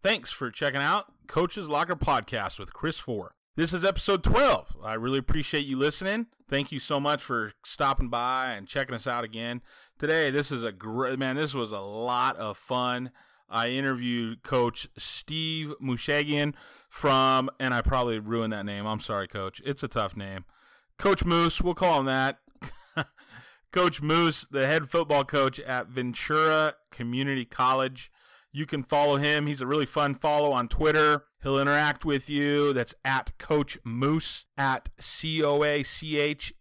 Thanks for checking out Coach's Locker Podcast with Chris Four. This is episode 12. I really appreciate you listening. Thank you so much for stopping by and checking us out again. Today, this is this was a lot of fun. I interviewed Coach Steve Mooshagian from, and I probably ruined that name. I'm sorry, Coach. It's a tough name. Coach Moose, we'll call him that. Coach Moose, the head football coach at Ventura Community College. You can follow him. He's a really fun follow on Twitter. He'll interact with you. That's at Coach Moose, at COACHMOOSE.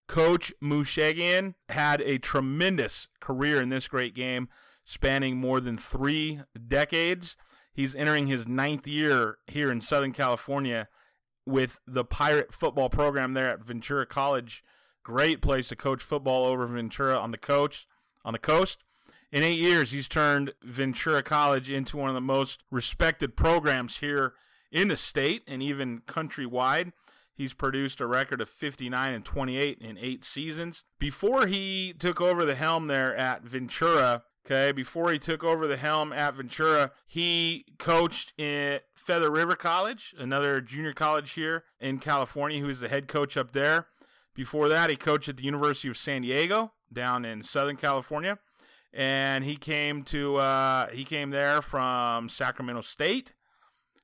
Coach Mooshagian had a tremendous career in this great game, spanning more than 3 decades. He's entering his 9th year here in Southern California with the Pirate football program there at Ventura College. Great place to coach football over Ventura on the coast. In 8 years, he's turned Ventura College into one of the most respected programs here in the state and even countrywide. He's produced a record of 59-28 in 8 seasons. Before he took over the helm there at Ventura, he coached at Feather River College, another junior college here in California. He was the head coach up there. Before that, he coached at the University of San Diego down in Southern California. And he came there from Sacramento State.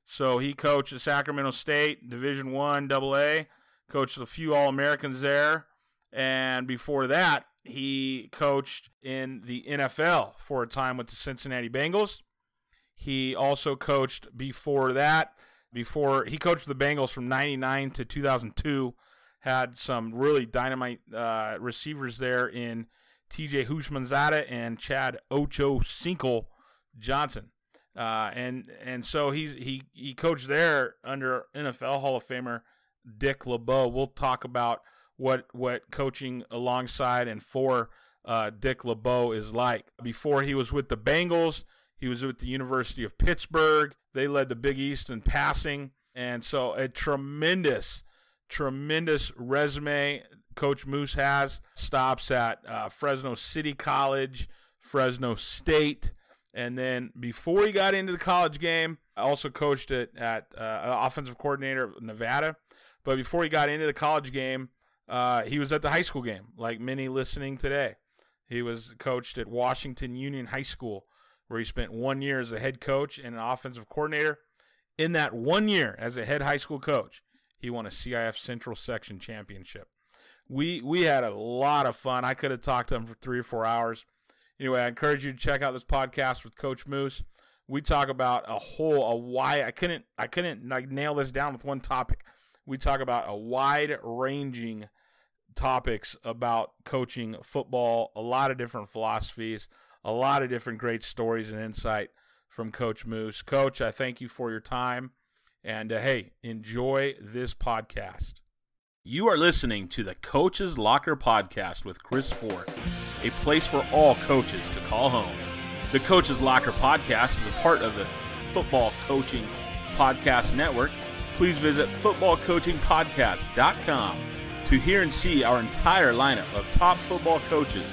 So he coached at Sacramento State, Division I, AA, coached a few All-Americans there. And before that, he coached in the NFL for a time with the Cincinnati Bengals. He also coached he coached the Bengals from 99 to 2002, had some really dynamite receivers there in TJ Houshmandzadeh and Chad Ochocinco Johnson. And so he coached there under NFL Hall of Famer Dick LeBeau. We'll talk about what coaching alongside and for Dick LeBeau is like. Before he was with the Bengals, he was with the University of Pittsburgh. They led the Big East in passing. And so a tremendous resume Coach Moose has. Stops at Fresno City College, Fresno State. And then before he got into the college game, I also coached at offensive coordinator of Nevada. But before he got into the college game, he was at the high school game, like many listening today. He was coached at Washington Union High School, where he spent 1 year as a head coach and an offensive coordinator. In that 1 year as a head high school coach, he won a CIF Central Section championship. We had a lot of fun. I could have talked to him for 3 or 4 hours. Anyway, I encourage you to check out this podcast with Coach Moose. We talk about I couldn't nail this down with one topic. We talk about a wide-ranging topics about coaching football, a lot of different philosophies, a lot of different great stories and insight from Coach Moose. Coach, I thank you for your time, and hey, enjoy this podcast. You are listening to the Coach's Locker Podcast with Chris Four, a place for all coaches to call home. The Coach's Locker Podcast is a part of the Football Coaching Podcast Network. Please visit footballcoachingpodcast.com to hear and see our entire lineup of top football coaches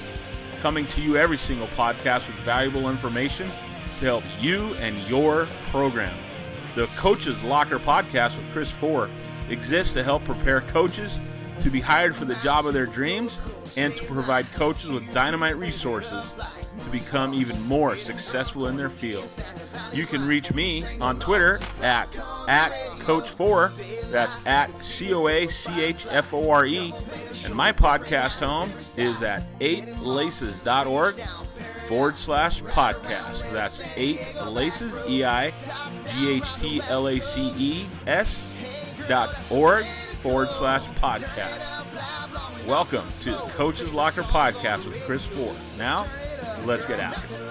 coming to you every single podcast with valuable information to help you and your program. The Coach's Locker Podcast with Chris Four exists to help prepare coaches to be hired for the job of their dreams and to provide coaches with dynamite resources to become even more successful in their field. You can reach me on Twitter at Coach4, that's at COACHFORE, and my podcast home is at 8laces.org/podcast. That's 8laces, EIGHTLACES.org/podcast. Welcome to the Coach's Locker Podcast with Chris Four. Now, let's get after it.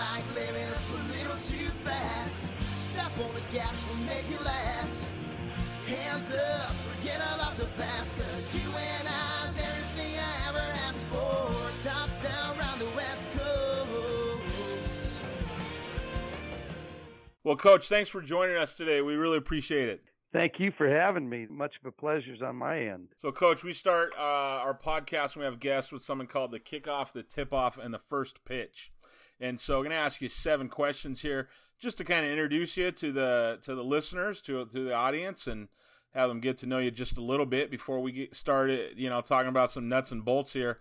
Well, Coach, thanks for joining us today. We really appreciate it. Thank you for having me. Much of a pleasure's on my end. So, Coach, we start our podcast when we have guests with something called the kickoff, the tip-off, and the first pitch. And so I'm going to ask you 7 questions here just to kind of introduce you to the listeners, to the audience, and have them get to know you just a little bit before we get started, talking about some nuts and bolts here.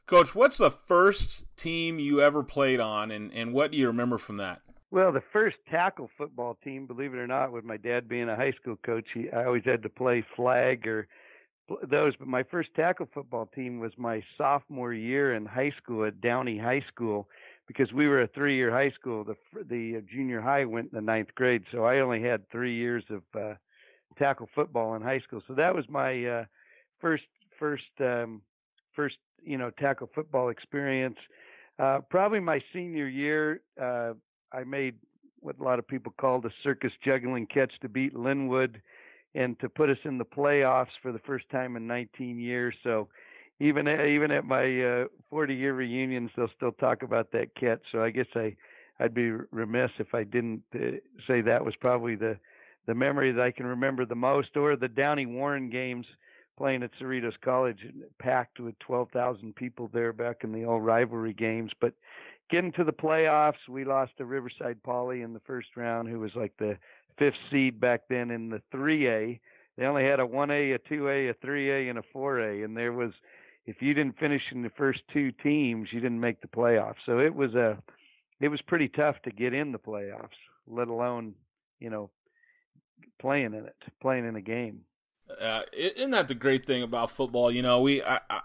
Coach, what's the first team you ever played on, and what do you remember from that? Well, the first tackle football team, believe it or not, with my dad being a high school coach, I always had to play flag or those. But my first tackle football team was my sophomore year in high school at Downey High School, because we were a 3-year high school. The junior high went in the 9th grade, so I only had 3 years of tackle football in high school. So that was my first tackle football experience. Probably my senior year, I made what a lot of people call the circus juggling catch to beat Linwood and to put us in the playoffs for the first time in 19 years. So even at my 40-year reunions, they'll still talk about that catch. So I guess I'd be remiss if I didn't say that was probably the memory that I can remember the most, or the Downey Warren games playing at Cerritos College, packed with 12,000 people there back in the old rivalry games. But getting to the playoffs, we lost to Riverside Poly in the first round, who was like the 5th seed back then in the 3A. They only had a 1A, a 2A, a 3A, and a 4A. And there was, if you didn't finish in the first 2 teams, you didn't make the playoffs. So it was pretty tough to get in the playoffs, let alone, playing in a game. Isn't that the great thing about football?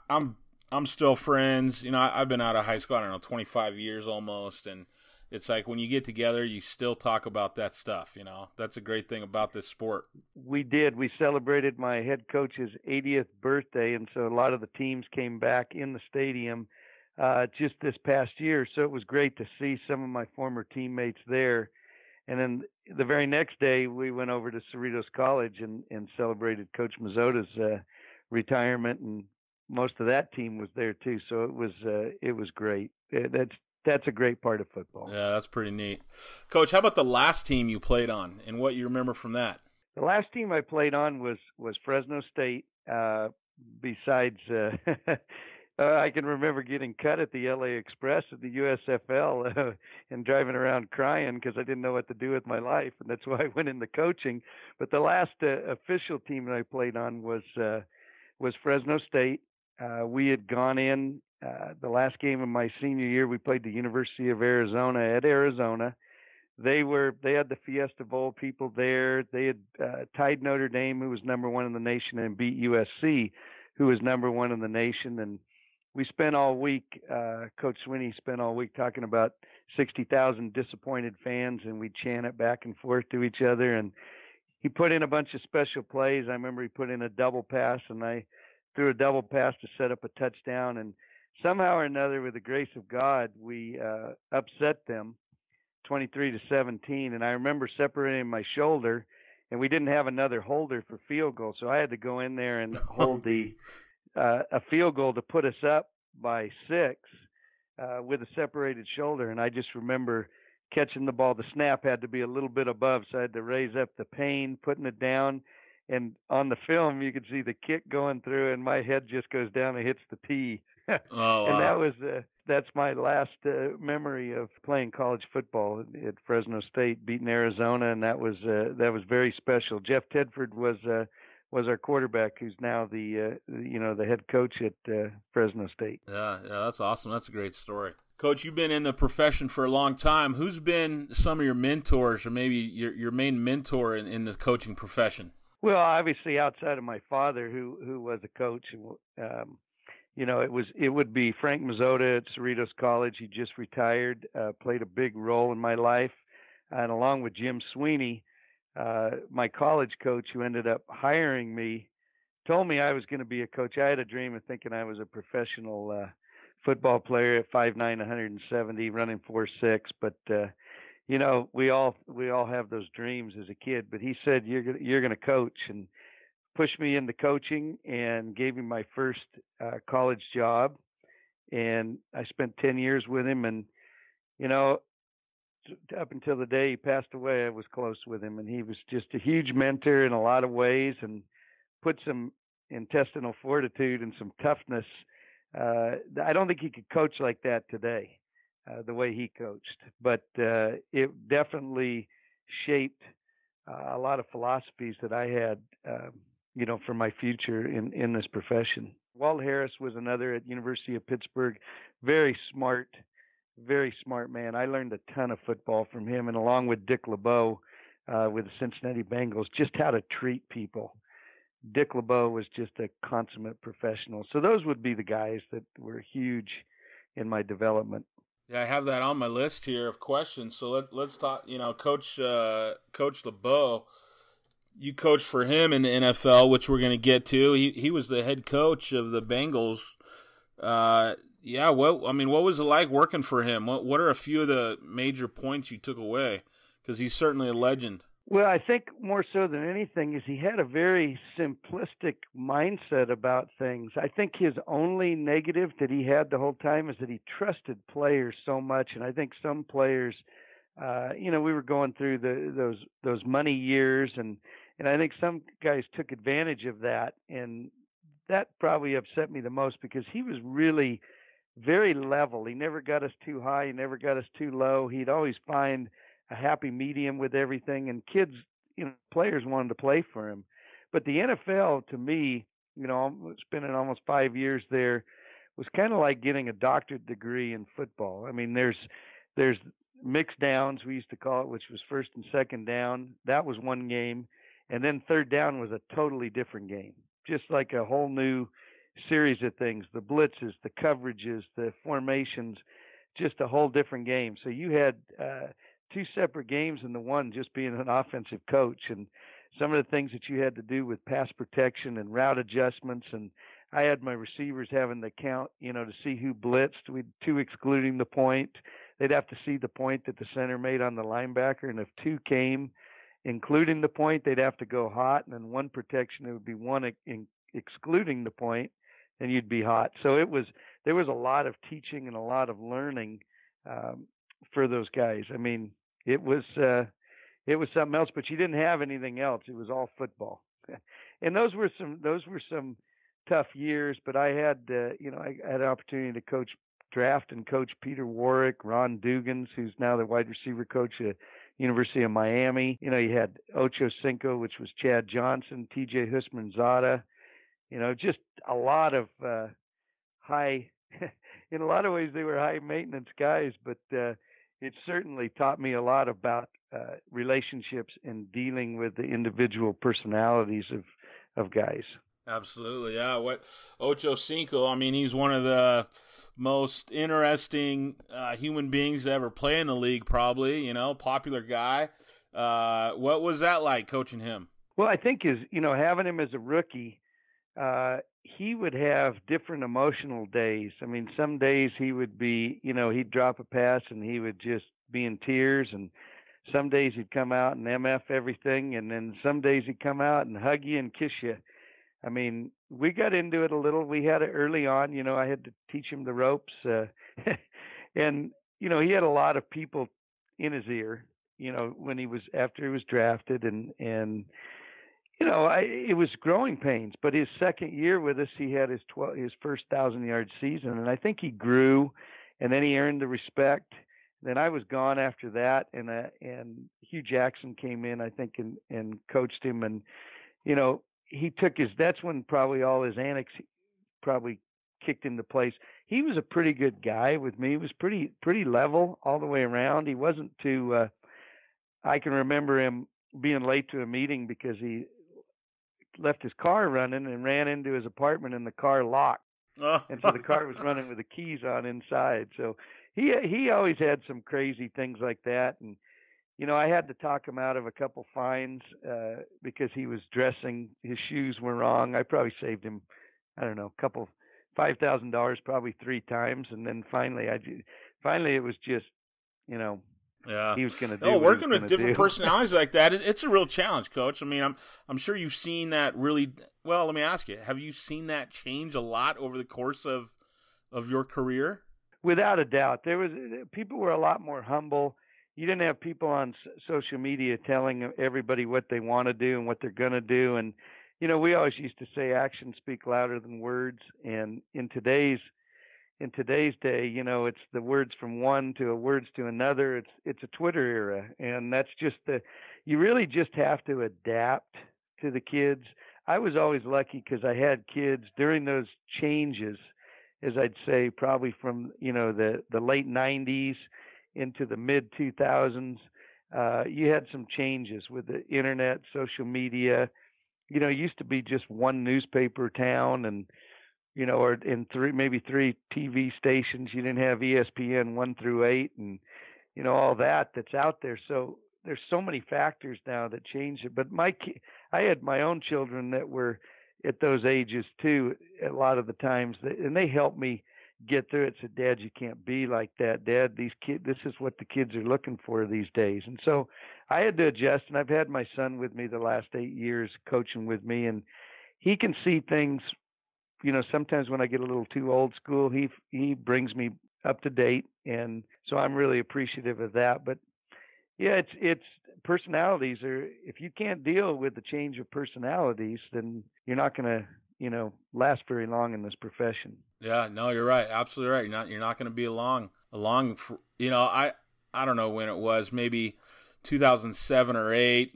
I'm still friends. I've been out of high school, I don't know, 25 years almost, and it's like when you get together, you still talk about that stuff. That's a great thing about this sport. We did. We celebrated my head coach's 80th birthday, and so a lot of the teams came back in the stadium just this past year. So it was great to see some of my former teammates there. And then the very next day, we went over to Cerritos College and celebrated Coach Mazzotta's retirement, and most of that team was there too. So it was great. That's a great part of football. Yeah, that's pretty neat. Coach, how about the last team you played on, and what you remember from that? The last team I played on was Fresno State. Besides, I can remember getting cut at the LA Express at the USFL and driving around crying because I didn't know what to do with my life, and that's why I went into coaching. But the last official team that I played on was Fresno State. We had gone in the last game of my senior year. We played the University of Arizona at Arizona. They had the Fiesta Bowl people there. They had tied Notre Dame, who was number 1 in the nation, and beat USC, who was number 1 in the nation. And we spent all week, Coach Swinney spent all week talking about 60,000 disappointed fans, and we chant it back and forth to each other. And he put in a bunch of special plays. I remember he put in a double pass, and I threw a double pass to set up a touchdown. And somehow or another, with the grace of God, we upset them 23-17. And I remember separating my shoulder, and we didn't have another holder for field goal, so I had to go in there and hold a field goal to put us up by 6 with a separated shoulder. And I just remember catching the ball. The snap had to be a little bit above, so I had to raise up the pane, putting it down. And on the film, you could see the kick going through, and my head just goes down and hits the tee. Oh, and wow. that's my last memory of playing college football at Fresno State, beating Arizona, and that was very special. Jeff Tedford was our quarterback, who's now the head coach at Fresno State. Yeah, that's awesome. That's a great story. Coach, you've been in the profession for a long time. Who's been some of your mentors, or maybe your main mentor in the coaching profession? Well, obviously outside of my father, who was a coach, it would be Frank Mazzotta at Cerritos College. He just retired, played a big role in my life, and along with Jim Sweeney, my college coach, who ended up hiring me, told me I was going to be a coach. I had a dream of thinking I was a professional football player at 5'9", 170, running 4.6. But we all have those dreams as a kid. But he said you're going to coach, and pushed me into coaching and gave me my first college job. And I spent 10 years with him, and up until the day he passed away, I was close with him, and he was just a huge mentor in a lot of ways, and put some intestinal fortitude and some toughness. I don't think you could coach like that today. the way he coached. But it definitely shaped a lot of philosophies that I had, for my future in this profession. Walt Harris was another at University of Pittsburgh, very smart, very smart man. I learned a ton of football from him, and along with Dick LeBeau with the Cincinnati Bengals, just how to treat people. Dick LeBeau was just a consummate professional. So those would be the guys that were huge in my development. Yeah, I have that on my list here of questions. So let's talk. Coach LeBeau. You coached for him in the NFL, which we're going to get to. He was the head coach of the Bengals. What was it like working for him? What are a few of the major points you took away? Because he's certainly a legend. Well, I think more so than anything is he had a very simplistic mindset about things. I think his only negative that he had the whole time is that he trusted players so much, and I think some players, we were going through those money years, and I think some guys took advantage of that, and that probably upset me the most because he was really very level. He never got us too high, he never got us too low. He'd always find a happy medium with everything, and kids, players wanted to play for him. But the NFL, to me, spending almost 5 years there, was kind of like getting a doctorate degree in football. I mean, there's mixed downs, we used to call it, which was first and second down. That was one game, and then third down was a totally different game, just like a whole new series of things, the blitzes, the coverages, the formations, just a whole different game. So you had two separate games in the one, just being an offensive coach, and some of the things that you had to do with pass protection and route adjustments. And I had my receivers having to count, to see who blitzed. We'd two excluding the point. They'd have to see the point that the center made on the linebacker, and if two came, including the point, they'd have to go hot. And then one protection, it would be one excluding the point, and you'd be hot. So there was a lot of teaching and a lot of learning for those guys. I mean, it was something else, but you didn't have anything else. It was all football, and those were some tough years. But I had I had an opportunity to draft and coach Peter Warrick, Ron Dugans, who's now the wide receiver coach at University of Miami. You had Ochocinco, which was Chad Johnson, T.J. Husmanzada. Just a lot of high. In a lot of ways, they were high maintenance guys, but it certainly taught me a lot about relationships and dealing with the individual personalities of guys. Absolutely, yeah. Ochocinco, I mean, he's one of the most interesting human beings to ever play in the league, probably, popular guy. What was that like, coaching him? Well, I think having him as a rookie, he would have different emotional days. I mean, some days he would be, he'd drop a pass and he would just be in tears, and some days he'd come out and MF everything, and then some days he'd come out and hug you and kiss you. I mean, we got into it a little. We had it early on. I had to teach him the ropes, and he had a lot of people in his ear. After he was drafted, and it was growing pains. But his second year with us, he had his first 1,000-yard season, and I think he grew, and then he earned the respect. Then I was gone after that, and Hugh Jackson came in, I think, and coached him, and he took that's when probably all his antics probably kicked into place. He was a pretty good guy with me. He was pretty level all the way around. He wasn't too. I can remember him being late to a meeting because he left his car running and ran into his apartment, and the car locked. Oh. And so the car was running with the keys on inside. So he always had some crazy things like that, and I had to talk him out of a couple fines because he was dressing. His shoes were wrong. I probably saved him, I don't know, $5,000 probably 3 times, and then finally it was just, yeah, he was going to do. Working with different personalities like that, it's a real challenge, Coach. I mean, I'm sure you've seen that really. Well, let me ask you: have you seen that change a lot over the course of your career? Without a doubt, people were a lot more humble. You didn't have people on social media telling everybody what they want to do and what they're going to do. And, we always used to say actions speak louder than words. And in today's in today's day, it's the words from one to a words to another. It's a Twitter era, and that's just you really just have to adapt to the kids. I was always lucky because I had kids during those changes, as I'd say, probably from the late '90s into the mid 2000s. You had some changes with the internet, social media. It used to be just one newspaper town, and or in maybe three TV stations. You didn't have ESPN 1 through 8, and all that's out there. So there's so many factors now that change it. But I had my own children that were at those ages too. A lot of the times, and they helped me get through it. Said, "Dad, you can't be like that. Dad, this is what the kids are looking for these days." And so I had to adjust. And I've had my son with me the last 8 years, coaching with me, and he can see things. Sometimes when I get a little too old school, he brings me up to date, and so I'm really appreciative of that. But yeah, it's personalities are. If you can't deal with the change of personalities, then you're not going to last very long in this profession. Yeah, no, you're right, absolutely right. You're not going to be along. For, I don't know when it was, maybe 2007 or 8,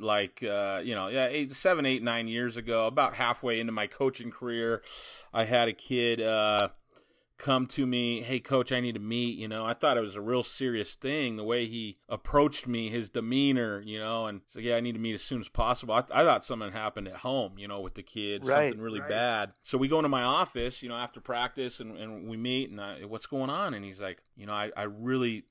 7, 8, 9 years ago, about halfway into my coaching career, I had a kid come to me, "Hey, coach, I need to meet." I thought it was a real serious thing, the way he approached me, his demeanor, and so, "Yeah, I need to meet as soon as possible." I thought something happened at home, with the kids, something really bad. So we go into my office, after practice, and we meet, and "What's going on?" And he's like, I really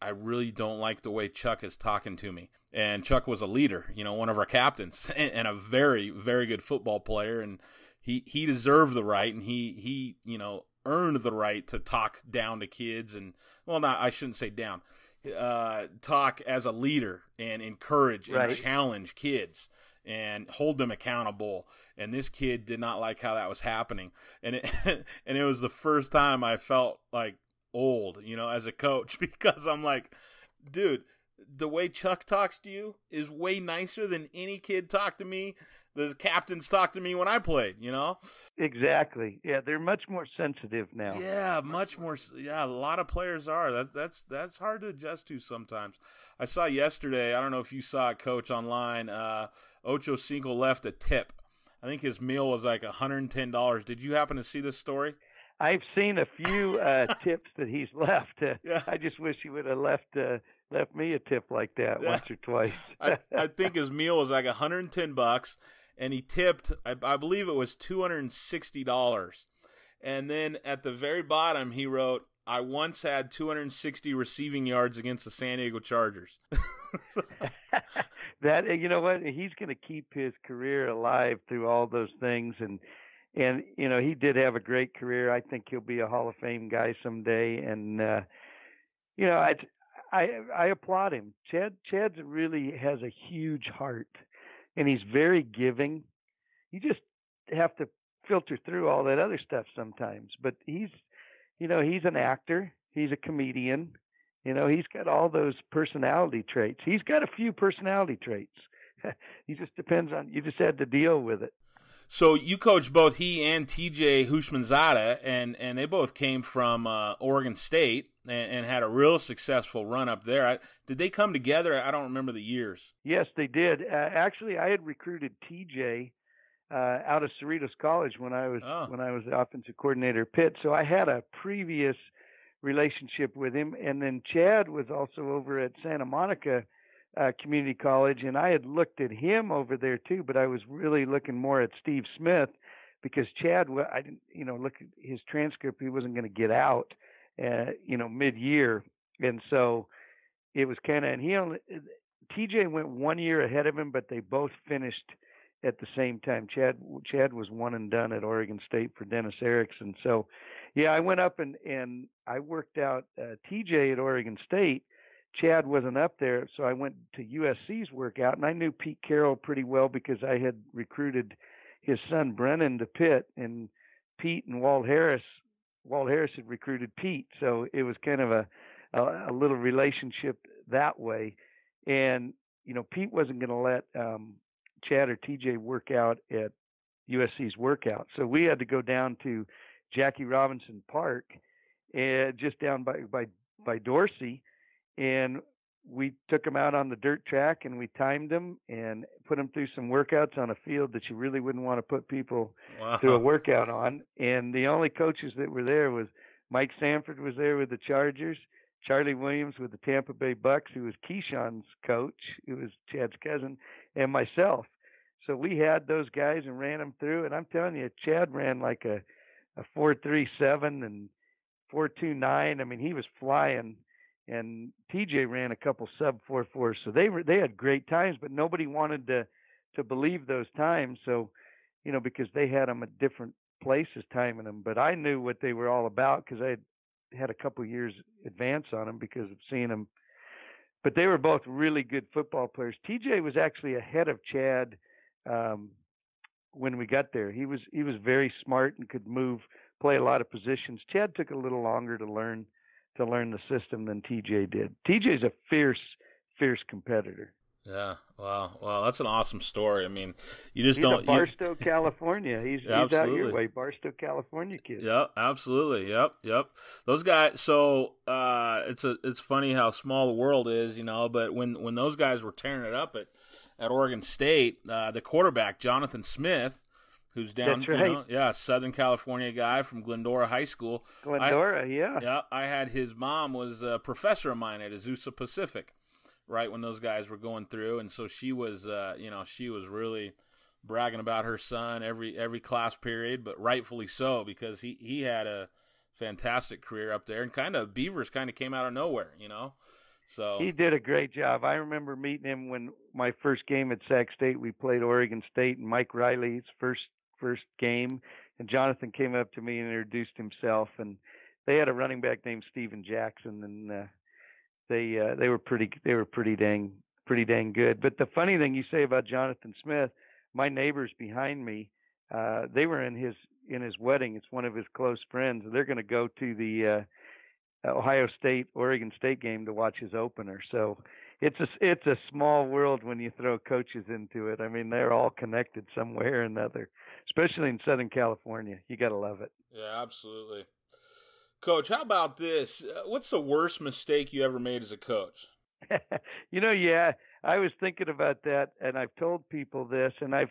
don't like the way Chuck is talking to me." And Chuck was a leader, one of our captains, and a very, very good football player, and he deserved the right, and he earned the right to talk down to kids, and I shouldn't say down, talk as a leader and encourage and challenge kids and hold them accountable. And this kid did not like how that was happening, and it was the first time I felt like old, as a coach, because I'm like, dude, the way Chuck talks to you is way nicer than any kid talked to me. The captains talked to me when I played, Exactly. Yeah, they're much more sensitive now. Yeah, much more. Yeah, a lot of players are. That's hard to adjust to sometimes. I saw yesterday, I don't know if you saw it, Coach, online, Ochocinco left a tip. I think his meal was like $110. Did you happen to see this story? I've seen a few tips that he's left. Yeah. I just wish he would have left me a tip like that once or twice. I think his meal was like $110. And he tipped, I believe it was $260. And then at the very bottom, he wrote, "I once had 260 receiving yards against the San Diego Chargers." That, what? He's going to keep his career alive through all those things. And he did have a great career. I think he'll be a Hall of Fame guy someday. And, I applaud him. Chad really has a huge heart. And he's very giving. You just have to filter through all that other stuff sometimes. But he's an actor. He's a comedian. He's got all those personality traits. He's got a few personality traits. You just had to deal with it. So you coached both he and TJ Hushmanzada, and they both came from Oregon State and had a real successful run up there. Did they come together? I don't remember the years. Yes, they did. Actually, I had recruited TJ out of Cerritos College when I was the offensive coordinator at Pitt. So I had a previous relationship with him, and then Chad was also over at Santa Monica Community College, and I had looked at him over there too, but I was really looking more at Steve Smith because Chad, I didn't, look at his transcript, he wasn't going to get out, mid-year, and so it was kind of, and TJ went 1 year ahead of him, but they both finished at the same time. Chad was one and done at Oregon State for Dennis Erickson. So, yeah, I went up and I worked out TJ at Oregon State. Chad wasn't up there, so I went to USC's workout, and I knew Pete Carroll pretty well because I had recruited his son Brennan to Pitt, and Pete and Walt Harris had recruited Pete, so it was kind of a little relationship that way. And Pete wasn't going to let Chad or TJ work out at USC's workout, so we had to go down to Jackie Robinson Park. just down by Dorsey, and we took them out on the dirt track and we timed them and put them through some workouts on a field that you really wouldn't want to put people through a workout on. And the only coaches that were there was Mike Sanford was there with the Chargers, Charlie Williams with the Tampa Bay Bucks, who was Keyshawn's coach, who was Chad's cousin, and myself. So we had those guys and ran them through. And I'm telling you, Chad ran like a 4.37 and 4.29. I mean, he was flying. And TJ ran a couple sub 4.4, so they had great times, but nobody wanted to believe those times. So, because they had them at different places timing them. But I knew what they were all about because I had a couple years advance on them because of seeing them. But they were both really good football players. TJ was actually ahead of Chad when we got there. He was very smart and could play a lot of positions. Chad took a little longer to learn the system than TJ did. TJ's a fierce competitor. Yeah. Wow. Well, that's an awesome story. I mean, he's Barstow, California. He's out your way. Barstow, California kid. Yep. Absolutely. Yep. Those guys. So it's funny how small the world is, but when those guys were tearing it up at Oregon State, the quarterback, Jonathan Smith, who's down, that's right. Southern California guy from Glendora High School. Yeah. I had his mom was a professor of mine at Azusa Pacific, right when those guys were going through, and so she was, she was really bragging about her son every class period, but rightfully so because he had a fantastic career up there, and Beavers kind of came out of nowhere, So he did a great job. I remember meeting him when my first game at Sac State. We played Oregon State, and Mike Riley's first game, and Jonathan came up to me and introduced himself, and they had a running back named Steven Jackson, and they were pretty dang good. But the funny thing you say about Jonathan Smith, my neighbors behind me, they were in his wedding. It's one of his close friends. They're going to go to the Ohio State Oregon State game to watch his opener. So it's a small world when you throw coaches into it. I mean, they're all connected somewhere or another, especially in Southern California. You got to love it. Yeah, absolutely. Coach, how about this? What's the worst mistake you ever made as a coach? Yeah, I was thinking about that, and I've told people this, and I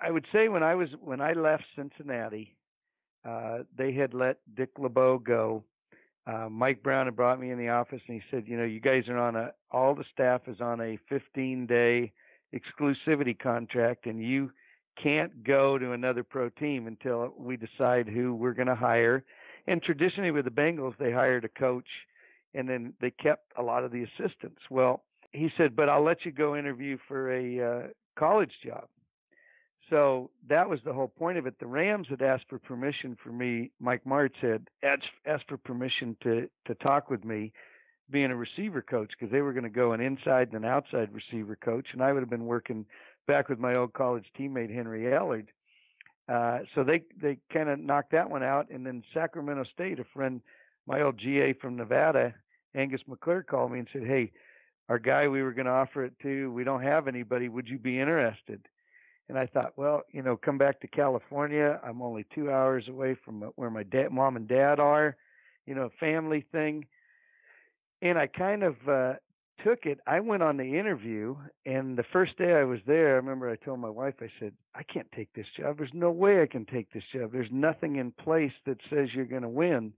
would say when I left Cincinnati, they had let Dick LeBeau go. Mike Brown had brought me in the office and he said, you guys are all the staff is on a 15-day exclusivity contract, and you can't go to another pro team until we decide who we're going to hire. And traditionally with the Bengals, they hired a coach and then they kept a lot of the assistants. Well, he said, but I'll let you go interview for a college job. So that was the whole point of it. The Rams had asked for permission for me. Mike Martz had asked for permission to talk with me, being a receiver coach, because they were going to go an inside and an outside receiver coach, and I would have been working back with my old college teammate Henry Ellard. So they kind of knocked that one out, and then Sacramento State, a friend, my old GA from Nevada, Angus McClure, called me and said, "Hey, our guy we were going to offer it to, we don't have anybody. Would you be interested?" And I thought, well, come back to California. I'm only 2 hours away from where my mom and dad are, family thing. And I kind of took it. I went on the interview, and the first day I was there, I remember I told my wife, I said, I can't take this job. There's no way I can take this job. There's nothing in place that says you're going to win.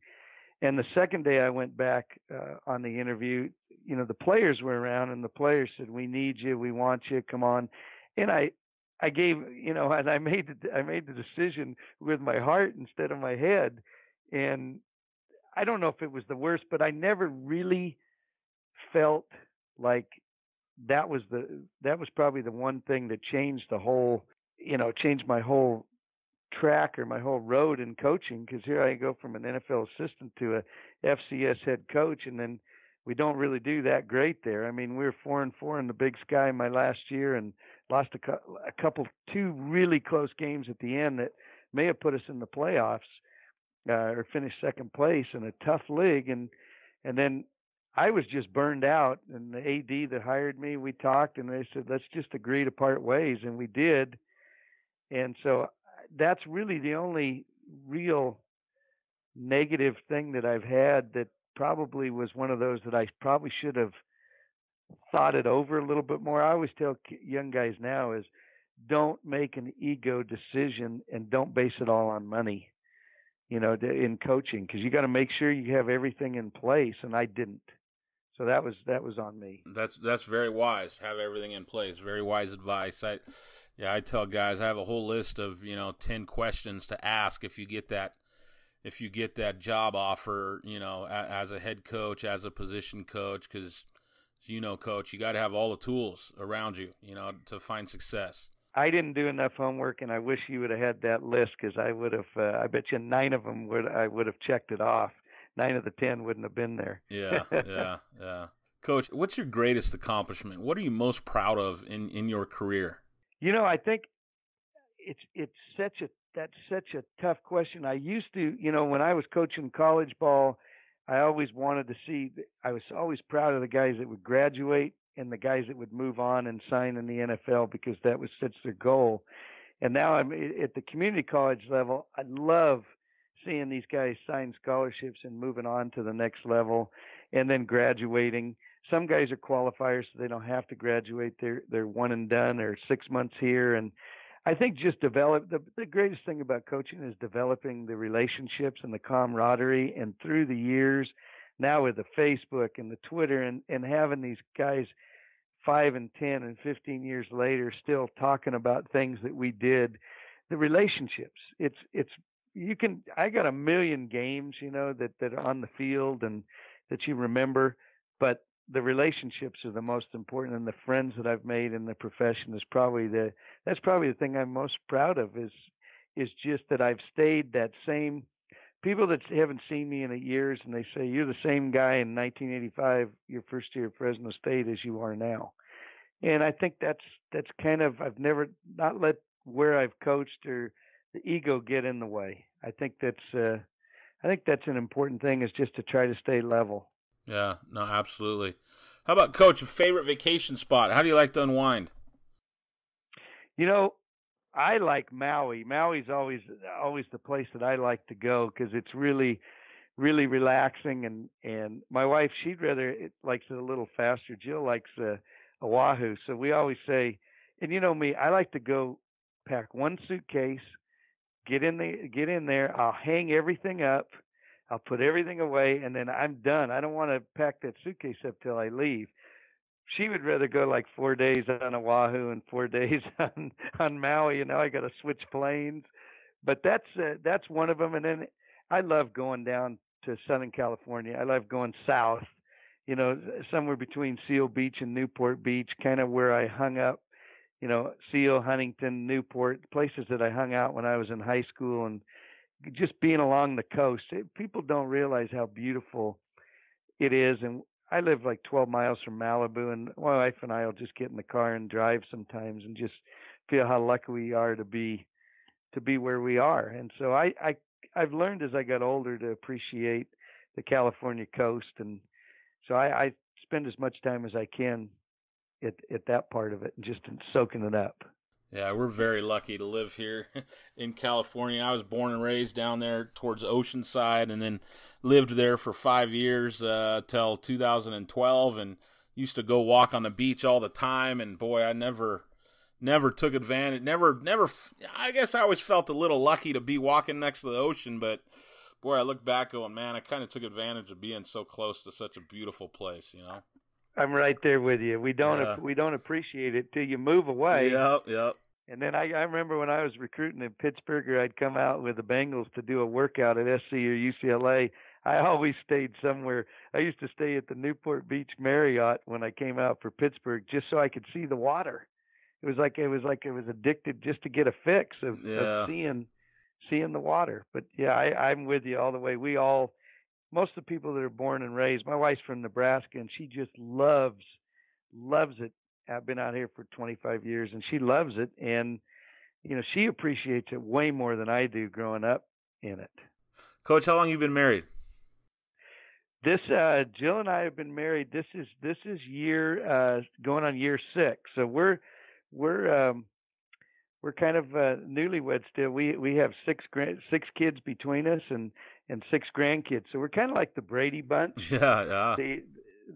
And the second day I went back on the interview, the players were around, and the players said, we need you. We want you. Come on. And I gave, and I made the decision with my heart instead of my head. And I don't know if it was the worst, but I never really felt like that was probably the one thing that changed changed my whole track or my whole road in coaching. Because here I go from an NFL assistant to a FCS head coach, and then we don't really do that great there. I mean, we were 4-4 in the Big Sky my last year, and lost two really close games at the end that may have put us in the playoffs or finished second place in a tough league. And then I was just burned out. And the AD that hired me, we talked, and they said, let's just agree to part ways. And we did. And so that's really the only real negative thing that I've had that probably was one of those that I probably should have thought it over a little bit more. I always tell young guys now is don't make an ego decision and don't base it all on money, in coaching, because you got to make sure you have everything in place, and I didn't. So that was on me. That's very wise. Have everything in place. Very wise advice. I tell guys I have a whole list of 10 questions to ask if you get that job offer, as a head coach, as a position coach, because coach, you got to have all the tools around you, to find success. I didn't do enough homework, and I wish you would have had that list, because I would have. I bet you 9 of them I would have checked it off. 9 of the 10 wouldn't have been there. Yeah. Coach, what's your greatest accomplishment? What are you most proud of in your career? I think it's that's such a tough question. I used to, when I was coaching college ball, I always wanted to see. I was always proud of the guys that would graduate and the guys that would move on and sign in the NFL, because that was such their goal. And now I'm at the community college level. I love seeing these guys sign scholarships and moving on to the next level and then graduating. Some guys are qualifiers, so they don't have to graduate. They're one and done, or 6 months here. And I think just the greatest thing about coaching is developing the relationships and the camaraderie. And through the years, now with the Facebook and the Twitter and having these guys 5 and 10 and 15 years later still talking about things that we did, the relationships. I got a million games, that are on the field and that you remember, but the relationships are the most important, and the friends that I've made in the profession is probably the thing I'm most proud of, is just that I've stayed that same. People that haven't seen me in years, and they say, you're the same guy in 1985, your first year at Fresno State, as you are now. And I think that's kind of, I've never not let where I've coached or the ego get in the way. I think that's an important thing, is just to try to stay level. Yeah, no, absolutely. How about, Coach, a favorite vacation spot? How do you like to unwind? I like Maui. Maui's always the place that I like to go, because it's really, really relaxing. And my wife, it likes it a little faster. Jill likes Oahu. So we always say, and me, I like to go pack one suitcase, get in there. I'll hang everything up. I'll put everything away, and then I'm done. I don't want to pack that suitcase up till I leave. She would rather go like 4 days on Oahu and 4 days on Maui. I got to switch planes, but that's one of them. And then I love going down to Southern California. I love going south, somewhere between Seal Beach and Newport Beach, kind of where I hung up. Seal, Huntington, Newport, places that I hung out when I was in high school, and just being along the coast. People don't realize how beautiful it is. And I live like 12 miles from Malibu, and my wife and I will just get in the car and drive sometimes and just feel how lucky we are to be where we are. And so I've learned as I got older to appreciate the California coast. And so I spend as much time as I can at that part of it and just soaking it up. Yeah, we're very lucky to live here in California. I was born and raised down there towards Oceanside, and then lived there for 5 years till 2012, and used to go walk on the beach all the time. And boy, I never took advantage. Never. I guess I always felt a little lucky to be walking next to the ocean, but boy, I look back going, man, I kind of took advantage of being so close to such a beautiful place. I'm right there with you. We don't appreciate it till you move away. Yep. And then I remember when I was recruiting in Pittsburgh, or I'd come out with the Bengals to do a workout at SC or UCLA. I always stayed somewhere. I used to stay at the Newport Beach Marriott when I came out for Pittsburgh, just so I could see the water. It was like I was addicted just to get a fix of seeing the water. But yeah, I'm with you all the way. Most of the people that are born and raised, my wife's from Nebraska, and she just loves it. I've been out here for 25 years, and she loves it. And, she appreciates it way more than I do growing up in it. Coach, how long have you been married? Jill and I have been married. This is going on year 6. So we're kind of newlyweds still. We have 6 kids between us, and and 6 grandkids. So we're kind of like the Brady Bunch. Yeah, yeah.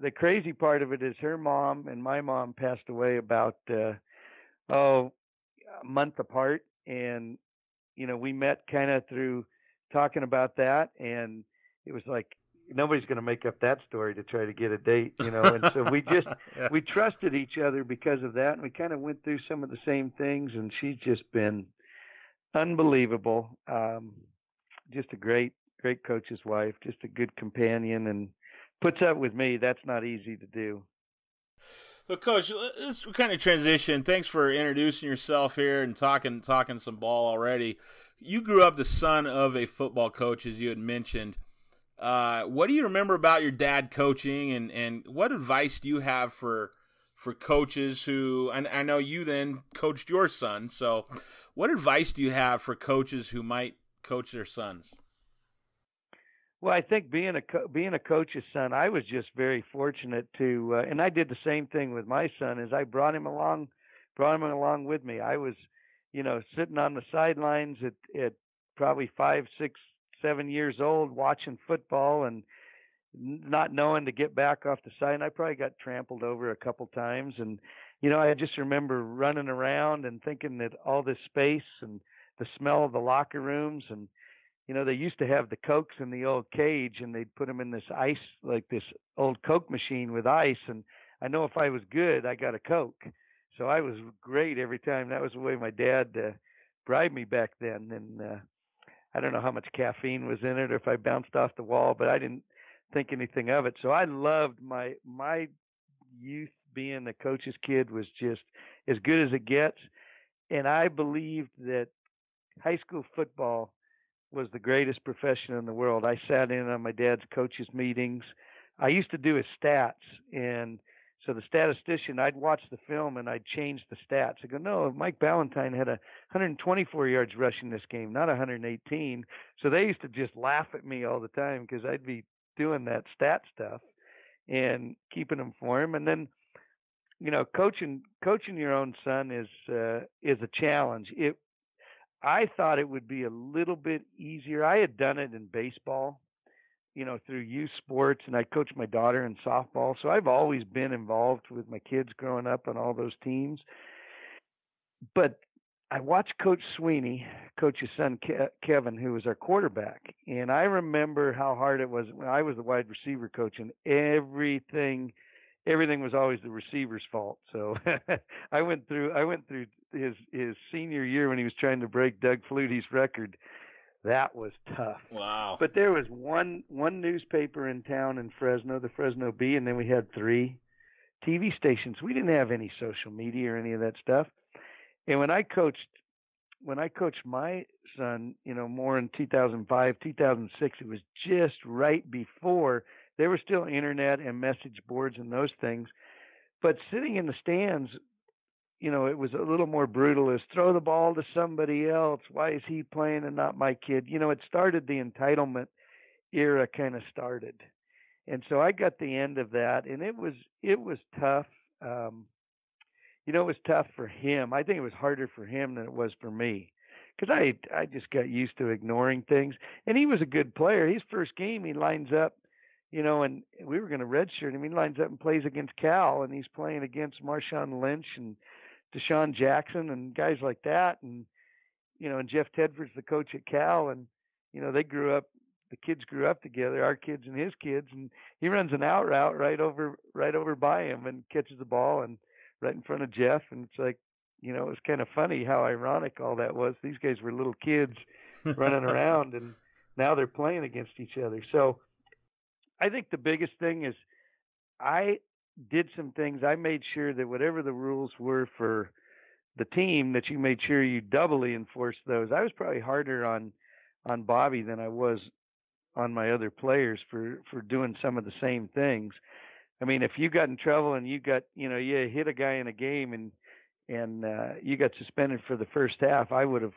The crazy part of it is her mom and my mom passed away about a month apart, and we met kind of through talking about that, and it was like nobody's going to make up that story to try to get a date, and so we just Yeah. we trusted each other because of that, and we kind of went through some of the same things, and she's just been unbelievable. Just a great coach's wife, just a good companion, and puts up with me. That's not easy to do. So, Coach, let's kind of transition. Thanks for introducing yourself here and talking some ball already. You grew up the son of a football coach, as you had mentioned. What do you remember about your dad coaching, and what advice do you have for coaches who, and I know you then coached your son, so what advice do you have for coaches who might coach their sons? Well, I think being a coach's son, I was just very fortunate to, and I did the same thing with my son. Is I brought him along with me. I was, sitting on the sidelines at probably 5, 6, 7 years old, watching football and not knowing to get back off the side. And I probably got trampled over a couple times, and I just remember running around and thinking that all this space and the smell of the locker rooms, and they used to have the Cokes in the old cage, and they'd put them in this ice, like this old Coke machine with ice. And I know if I was good, I got a Coke. So I was great every time. That was the way my dad bribed me back then. And I don't know how much caffeine was in it or if I bounced off the wall, but I didn't think anything of it. So I loved my youth. Being a coach's kid was just as good as it gets. And I believed that high school football was the greatest profession in the world. I sat in on my dad's coaches meetings. I used to do his stats, and so the statistician, I'd watch the film and I'd change the stats. I go, no, Mike Ballantyne had 124 yards rushing this game, not 118. So they used to just laugh at me all the time because I'd be doing that stat stuff and keeping them for him. And then, coaching your own son is a challenge. I thought it would be a little bit easier. I had done it in baseball, through youth sports, and I coached my daughter in softball. So I've always been involved with my kids growing up on all those teams. But I watched Coach Sweeney coach his son Kevin, who was our quarterback, and I remember how hard it was when I was the wide receiver coach, and everything was always the receiver's fault. So I went through his senior year when he was trying to break Doug Flutie's record. That was tough. Wow. But there was one newspaper in town in Fresno, the Fresno Bee, and then we had 3 TV stations. We didn't have any social media or any of that stuff. And when I coached my son, more in 2005, 2006, it was just right before there were still internet and message boards and those things. But sitting in the stands, it was a little more brutal. Is throw the ball to somebody else. Why is he playing and not my kid? It started, the entitlement era kind of started. And so I got the end of that, and it was tough. It was tough for him. I think it was harder for him than it was for me, because I just got used to ignoring things. And he was a good player. His first game, he lines up, and we were going to redshirt him. He lines up and plays against Cal, and he's playing against Marshawn Lynch and Deshaun Jackson and guys like that. And and Jeff Tedford's the coach at Cal, and the kids grew up together, our kids and his kids, and he runs an out route right over by him and catches the ball and right in front of Jeff. And it's like, it was kind of funny how ironic all that was. These guys were little kids running around, and now they're playing against each other. So I think the biggest thing is I did some things. I made sure that whatever the rules were for the team, that you made sure you doubly enforced those. I was probably harder on Bobby than I was on my other players for doing some of the same things. I mean, if you got in trouble and you hit a guy in a game and you got suspended for the first half, I would have,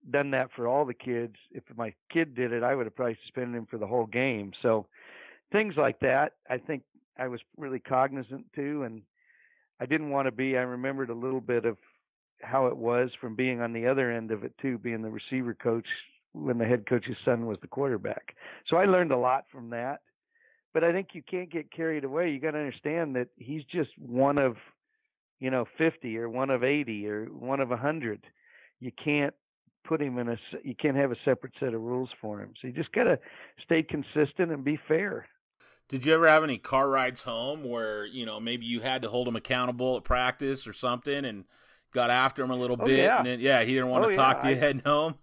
done that for all the kids. If my kid did it, I would have probably suspended him for the whole game. So things like that, I think I was really cognizant too. And I didn't want to be, I remembered a little bit of how it was from being on the other end of it too, being the receiver coach when the head coach's son was the quarterback. So I learned a lot from that. But I think you can't get carried away. You got to understand that he's just one of 50 or one of 80 or one of 100. You can't put him you can't have a separate set of rules for him. So you just got to stay consistent and be fair. Did you ever have any car rides home where, maybe you had to hold him accountable at practice or something and got after him a little bit? Yeah. And then, he didn't want to talk to you heading home?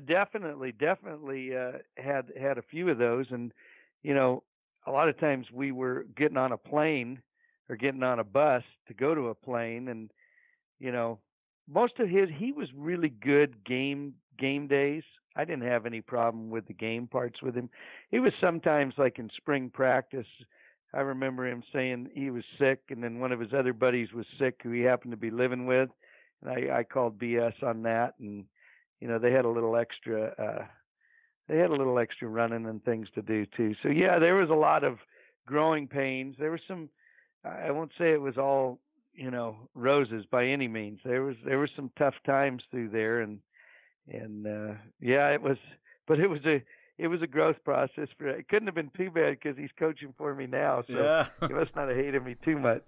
Definitely had a few of those. And, a lot of times we were getting on a plane or getting on a bus to go to a plane. And, most of he was really good game days. I didn't have any problem with the game parts with him. He was sometimes like in spring practice. I remember him saying he was sick, and then one of his other buddies was sick who he happened to be living with, and I called BS on that. And they had a little extra. They had a little extra running and things to do too. So yeah, there was a lot of growing pains. There was some. I won't say it was all roses by any means. There were some tough times through there, and it was. But it was a growth process. It couldn't have been too bad because he's coaching for me now. So he must not have hated me too much.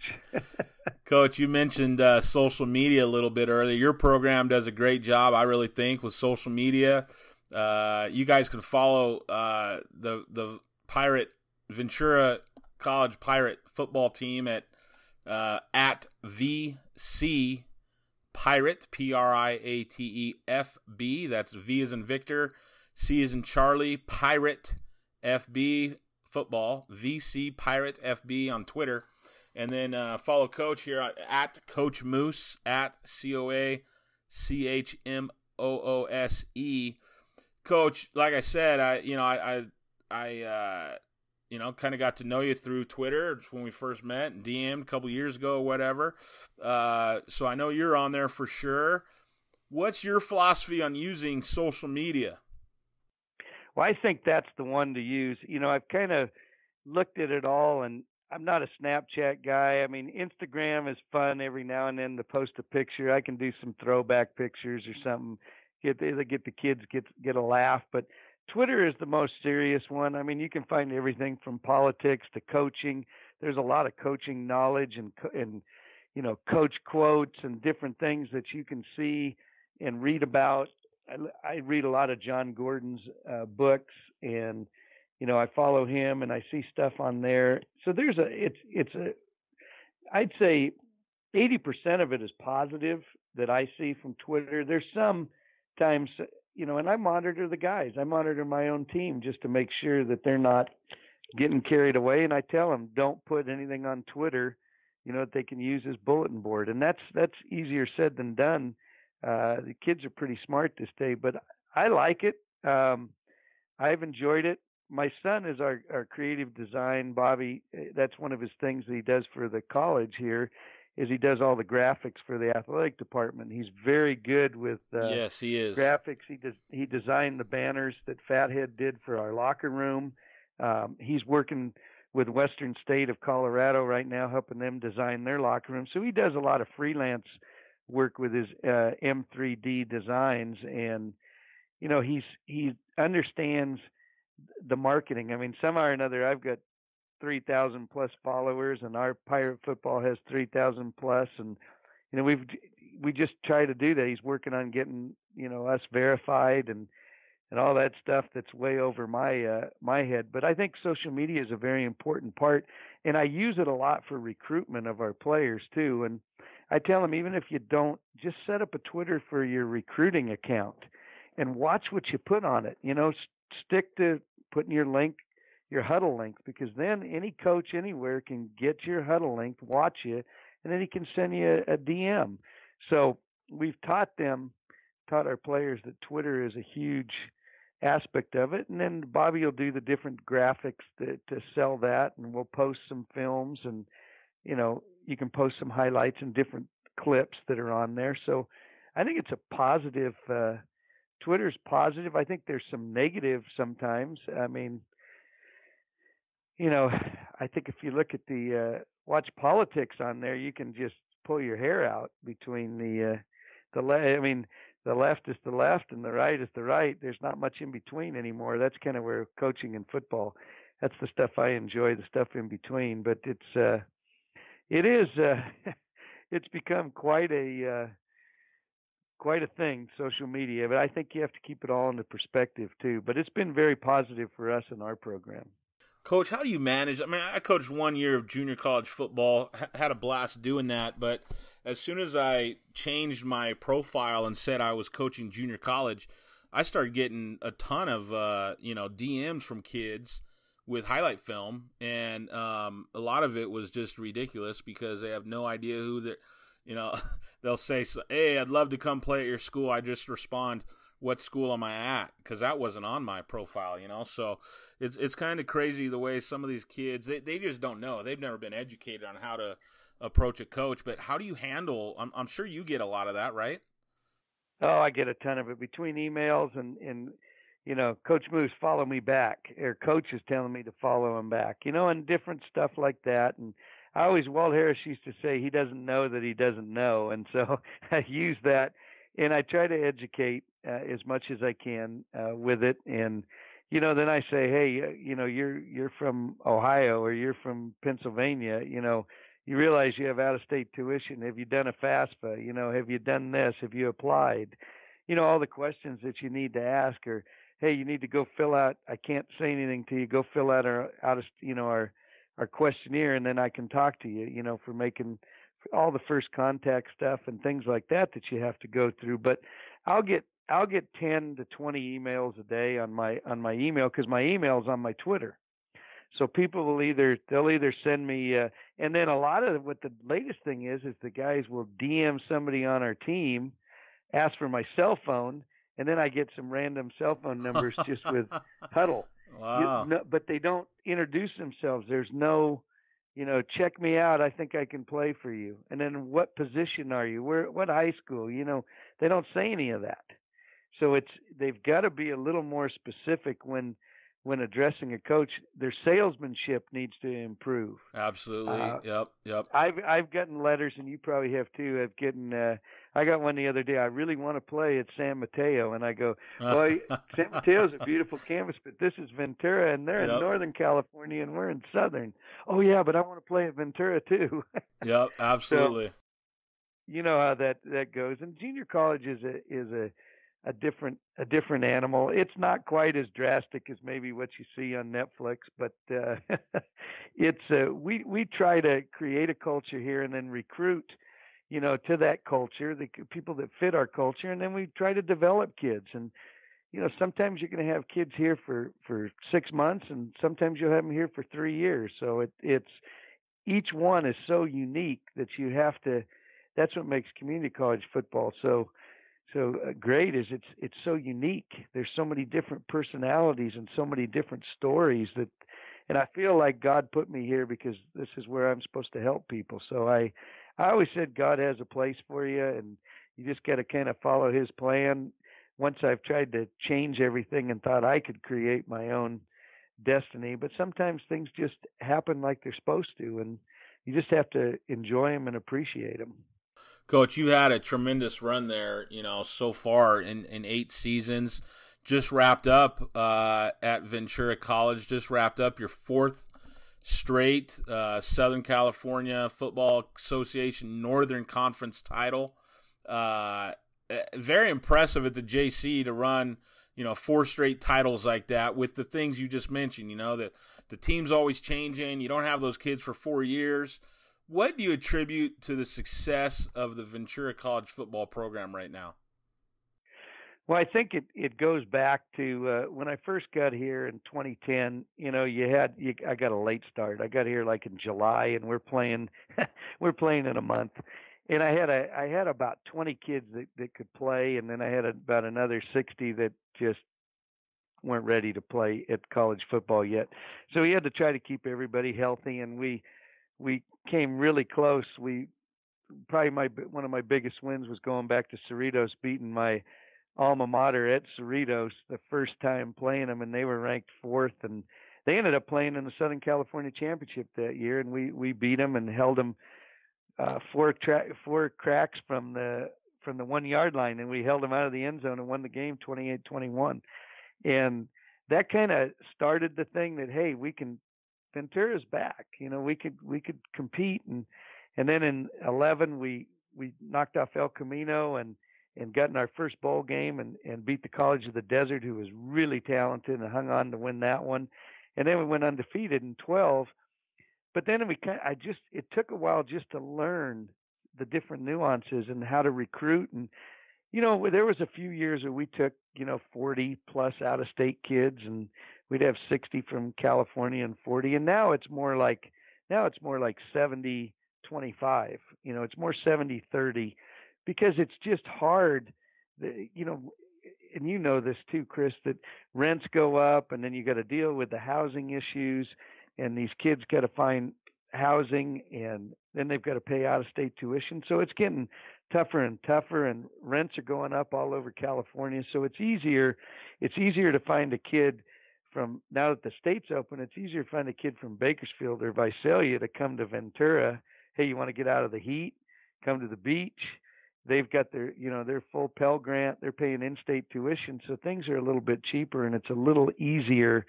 Coach, you mentioned social media a little bit earlier. Your program does a great job, I really think, with social media. You guys can follow the Ventura College Pirate football team at VC Pirate, PRIATEFB. That's V as in Victor, C as in Charlie, Pirate FB football, VC Pirate FB on Twitter. And then follow Coach here at Coach Moose, at COACHMOOSE. Coach, like I said, I kind of got to know you through Twitter when we first met and DM'd a couple years ago or whatever. So I know you're on there for sure. What's your philosophy on using social media? Well, I think that's the one to use. I've kind of looked at it all, and I'm not a Snapchat guy. I mean, Instagram is fun every now and then to post a picture. I can do some throwback pictures or something. Get the kids get a laugh. But Twitter is the most serious one. I mean, you can find everything from politics to coaching. There's a lot of coaching knowledge and coach quotes and different things that you can see and read about. I read a lot of John Gordon's books, and I follow him and I see stuff on there. So I'd say 80% of it is positive that I see from Twitter. There's some times, and I monitor the guys. I monitor my own team just to make sure that they're not getting carried away. And I tell them, don't put anything on Twitter, that they can use as bulletin board. And that's easier said than done. The kids are pretty smart this day, but I like it. I've enjoyed it. My son is our creative design, Bobby. That's one of his things that he does for the college here, is he does all the graphics for the athletic department. He's very good with yes, he is. Graphics. He designed the banners that Fathead did for our locker room. He's working with Western State of Colorado right now, helping them design their locker room. So he does a lot of freelance work with his M3D designs, and he understands the marketing. I mean, somehow or another, I've got 3,000 plus followers, and our Pirate football has 3,000 plus, and we just try to do that. He's working on getting us verified and all that stuff that's way over my head. But I think social media is a very important part, and I use it a lot for recruitment of our players too. And I tell them, even if you don't, just set up a Twitter for your recruiting account and watch what you put on it. Stick to putting your huddle link, because then any coach anywhere can get your huddle link, watch you, and then he can send you a DM. So we've taught our players that Twitter is a huge aspect of it. And then Bobby will do the different graphics to sell that, and we'll post some films, and you can post some highlights and different clips that are on there. So I think it's a positive. Twitter's positive. I think there's some negative sometimes. I mean, I think if you look at watch politics on there, you can just pull your hair out between the left is the left and the right is the right. There's not much in between anymore. That's kind of where coaching in football. That's the stuff I enjoy, the stuff in between. But it is it's become quite a thing, social media. But I think you have to keep it all into perspective too. But it's been very positive for us in our program. Coach, how do you manage? I mean, I coached 1 year of junior college football, had a blast doing that, but as soon as I changed my profile and said I was coaching junior college, I started getting a ton of DMs from kids with highlight film, and a lot of it was just ridiculous because they have no idea who they're, they'll say, hey, I'd love to come play at your school. I just respond, what school am I at? Because that wasn't on my profile, So it's kind of crazy the way some of these kids, they just don't know. They've never been educated on how to approach a coach. But how do you handle, I'm sure you get a lot of that, right? Oh, I get a ton of it between emails and Coach Moose, follow me back. Or Coach is telling me to follow him back, and different stuff like that. And Walt Harris used to say he doesn't know that he doesn't know. And so I use that, and I try to educate as much as I can with it. And, then I say, hey, you're from Ohio or you're from Pennsylvania, you realize you have out-of-state tuition. Have you done a FAFSA? Have you done this? Have you applied? All the questions that you need to ask are, hey, you need to go fill out. I can't say anything to you. Go fill out our questionnaire, and then I can talk to you. For making all the first contact stuff and things like that you have to go through. But I'll get 10 to 20 emails a day on my email because my email's on my Twitter. So people they'll either send me, and then a lot of what the latest thing is the guys will DM somebody on our team, ask for my cell phone, and then I get some random cell phone numbers just with huddle. Wow. But they don't introduce themselves. There's no, check me out. I think I can play for you. And then what position are you? What high school? They don't say any of that. So they've got to be a little more specific when addressing a coach. Their salesmanship needs to improve. Absolutely. Yep. I've gotten letters, and you probably have too. I got one the other day. I really want to play at San Mateo, and I go, well, San Mateo's a beautiful campus, but this is Ventura, and they're in Northern California, and we're in Southern. Oh yeah, but I want to play at Ventura too. Yep, absolutely. So, you know how that goes. And junior college is a different animal. It's not quite as drastic as maybe what you see on Netflix, but we try to create a culture here and then recruit, to that culture, the people that fit our culture, and then we try to develop kids. And sometimes you're going to have kids here for 6 months, and sometimes you'll have them here for 3 years. So it's each one is so unique that you have to. That's what makes community college football so great. Is it's so unique. There's so many different personalities and so many different stories and I feel like God put me here because this is where I'm supposed to help people. So I always said God has a place for you, and you just got to kind of follow His plan. Once I've tried to change everything and thought I could create my own destiny, but sometimes things just happen like they're supposed to, and you just have to enjoy them and appreciate them. Coach, you had a tremendous run there, so far in 8 seasons. Just wrapped up at Ventura College, just wrapped up your 4th straight Southern California Football Association Northern Conference title. Very impressive at the JC to run, 4 straight titles like that with the things you just mentioned, that the team's always changing. You don't have those kids for 4 years. What do you attribute to the success of the Ventura College football program right now? Well, I think it goes back to when I first got here in 2010. I got a late start. I got here like in July, and we're playing in a month. And I had about 20 kids that could play, and then I had about another 60 that just weren't ready to play at college football yet. So we had to try to keep everybody healthy, and we came really close. One of my biggest wins was going back to Cerritos, beating my alma mater at Cerritos the first time playing them, and they were ranked 4th, and they ended up playing in the Southern California Championship that year, and we beat them and held them 4 cracks from from the 1 yard line, and we held them out of the end zone and won the game 28-21. And that kind of started the thing that, hey, Ventura's back. We could compete, and then in 11 we knocked off El Camino and got in our first bowl game and beat the College of the Desert, who was really talented, and hung on to win that one. And then we went undefeated in 12. But then it took a while just to learn the different nuances and how to recruit. And, there was a few years where we took, 40 plus out of state kids, and we'd have 60 from California and 40. And now it's more like 70-25, it's more 70-30, because it's just hard, and you know this too, Chris, that rents go up, and then you got to deal with the housing issues, and these kids got to find housing, and then they've got to pay out-of-state tuition. So it's getting tougher and tougher, and rents are going up all over California. So it's easier to find a kid from, now that the state's open, it's easier to find a kid from Bakersfield or Visalia to come to Ventura. Hey, you want to get out of the heat? Come to the beach. They've got their full Pell Grant. They're paying in-state tuition, so things are a little bit cheaper, and it's a little easier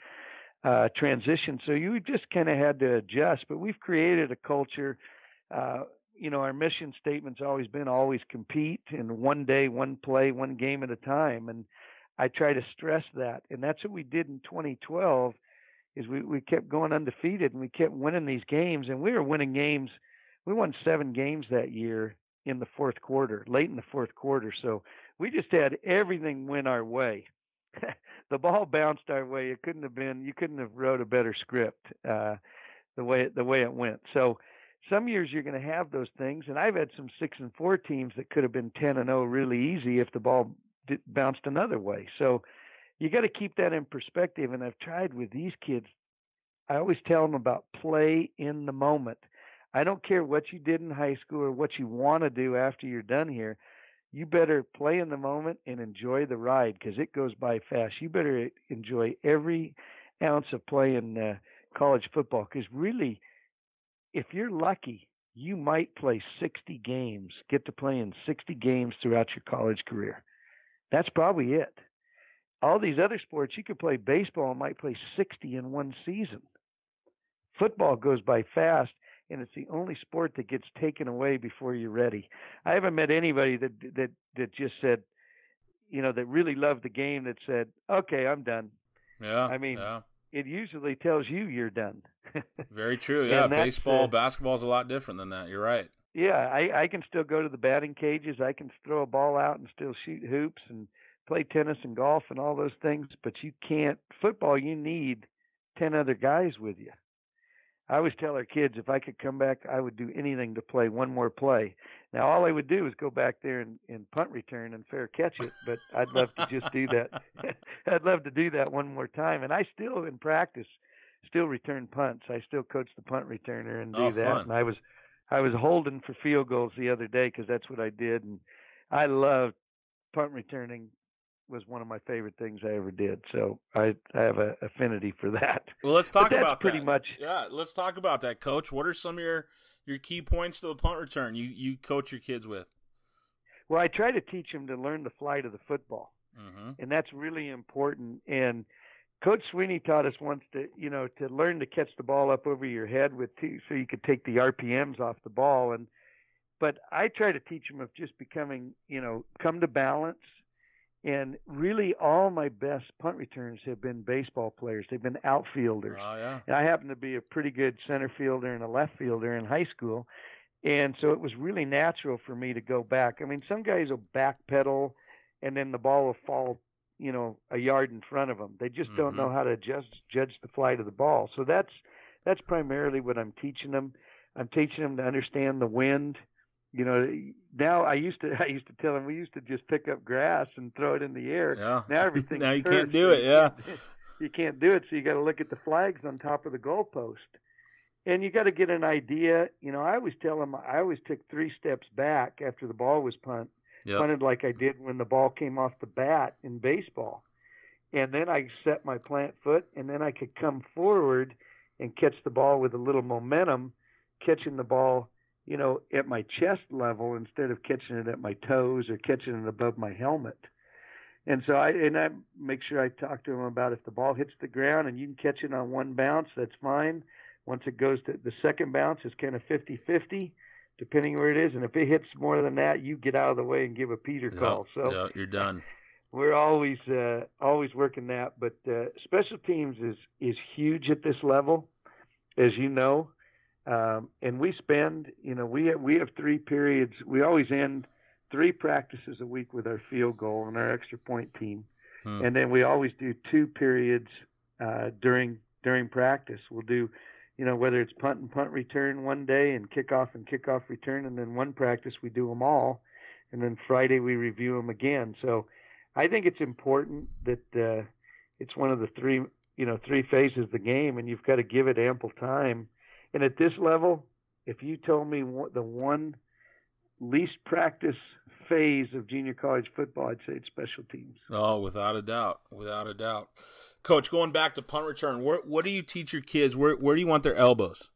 transition. So you just kind of had to adjust. But we've created a culture. Our mission statement's always been always compete, in one day, one play, one game at a time. And I try to stress that. And that's what we did in 2012. Is we kept going undefeated, and we kept winning these games, and we were winning games. We won 7 games that year in the fourth quarter, late in the fourth quarter. So we just had everything went our way. The ball bounced our way. You couldn't have wrote a better script the way it went. So some years you're going to have those things, and I've had some 6-4 teams that could have been 10-0 really easy if the ball bounced another way. So you got to keep that in perspective. And I've tried with these kids. I always tell them about play in the moment. I don't care what you did in high school or what you want to do after you're done here. You better play in the moment and enjoy the ride, because it goes by fast. You better enjoy every ounce of playing college football, because really, if you're lucky, you might play 60 games, get to play in 60 games throughout your college career. That's probably it. All these other sports, you could play baseball and might play 60 in one season. Football goes by fast, and it's the only sport that gets taken away before you're ready. I haven't met anybody that just said, that really loved the game, that said, okay, I'm done. Yeah. I mean, yeah. It usually tells you you're done. Very true. Yeah. Baseball, basketball is a lot different than that. You're right. Yeah. I can still go to the batting cages. I can throw a ball out and still shoot hoops and play tennis and golf and all those things, but you can't. Football, you need 10 other guys with you. I always tell our kids, if I could come back, I would do anything to play one more play. Now, all I would do is go back there and punt return and fair catch it, but I'd love to just do that. I'd love to do that one more time. And I still, in practice, return punts. I still coach the punt returner and do that. Fun. And I was holding for field goals the other day, because that's what I did. And I loved punt returning. Was one of my favorite things I ever did. So I have an affinity for that. Well, let's talk about pretty that. much. Yeah, let's talk about that, Coach. What are some of your key points to the punt return you coach your kids with? Well, I try to teach them to learn the flight of the football, and that's really important. And Coach Sweeney taught us once to learn to catch the ball up over your head so you could take the RPMs off the ball. But I try to teach them of just becoming, come to balance. And really, all my best punt returns have been baseball players. They've been outfielders. Oh, yeah. And I happen to be a pretty good center fielder and a left fielder in high school. And so it was really natural for me to go back. I mean, some guys will backpedal, and then the ball will fall, a yard in front of them. They just don't know how to judge the flight of the ball. So that's primarily what I'm teaching them. I'm teaching them to understand the wind. Now I used to tell them we used to just pick up grass and throw it in the air. Yeah. Now everything. Now you can't do it. Yeah. You can't do it, so you got to look at the flags on top of the goalpost, and you got to get an idea. I always tell them I always took 3 steps back after the ball was punted like I did when the ball came off the bat in baseball, and then I set my plant foot, and then I could come forward and catch the ball with a little momentum, catching the ball at my chest level instead of catching it at my toes or catching it above my helmet. And so I make sure I talk to them about if the ball hits the ground and you can catch it on one bounce, that's fine. Once it goes to the second bounce, it's kind of 50-50, depending where it is. And if it hits more than that, you get out of the way and give a Peter call. So you're done. We're always working that. But special teams is huge at this level, as you know. And we spend, we have 3 periods. We always end 3 practices a week with our field goal and our extra point team. And then we always do 2 periods during practice. We'll do, whether it's punt and punt return one day and kickoff return, and then one practice we do them all, and then Friday we review them again. So I think it's important that it's one of the 3 phases of the game, and you've got to give it ample time. And at this level, if you told me the one least practice phase of junior college football, I'd say it's special teams. Oh, without a doubt. Coach, going back to punt return, what do you teach your kids? Where do you want their elbows?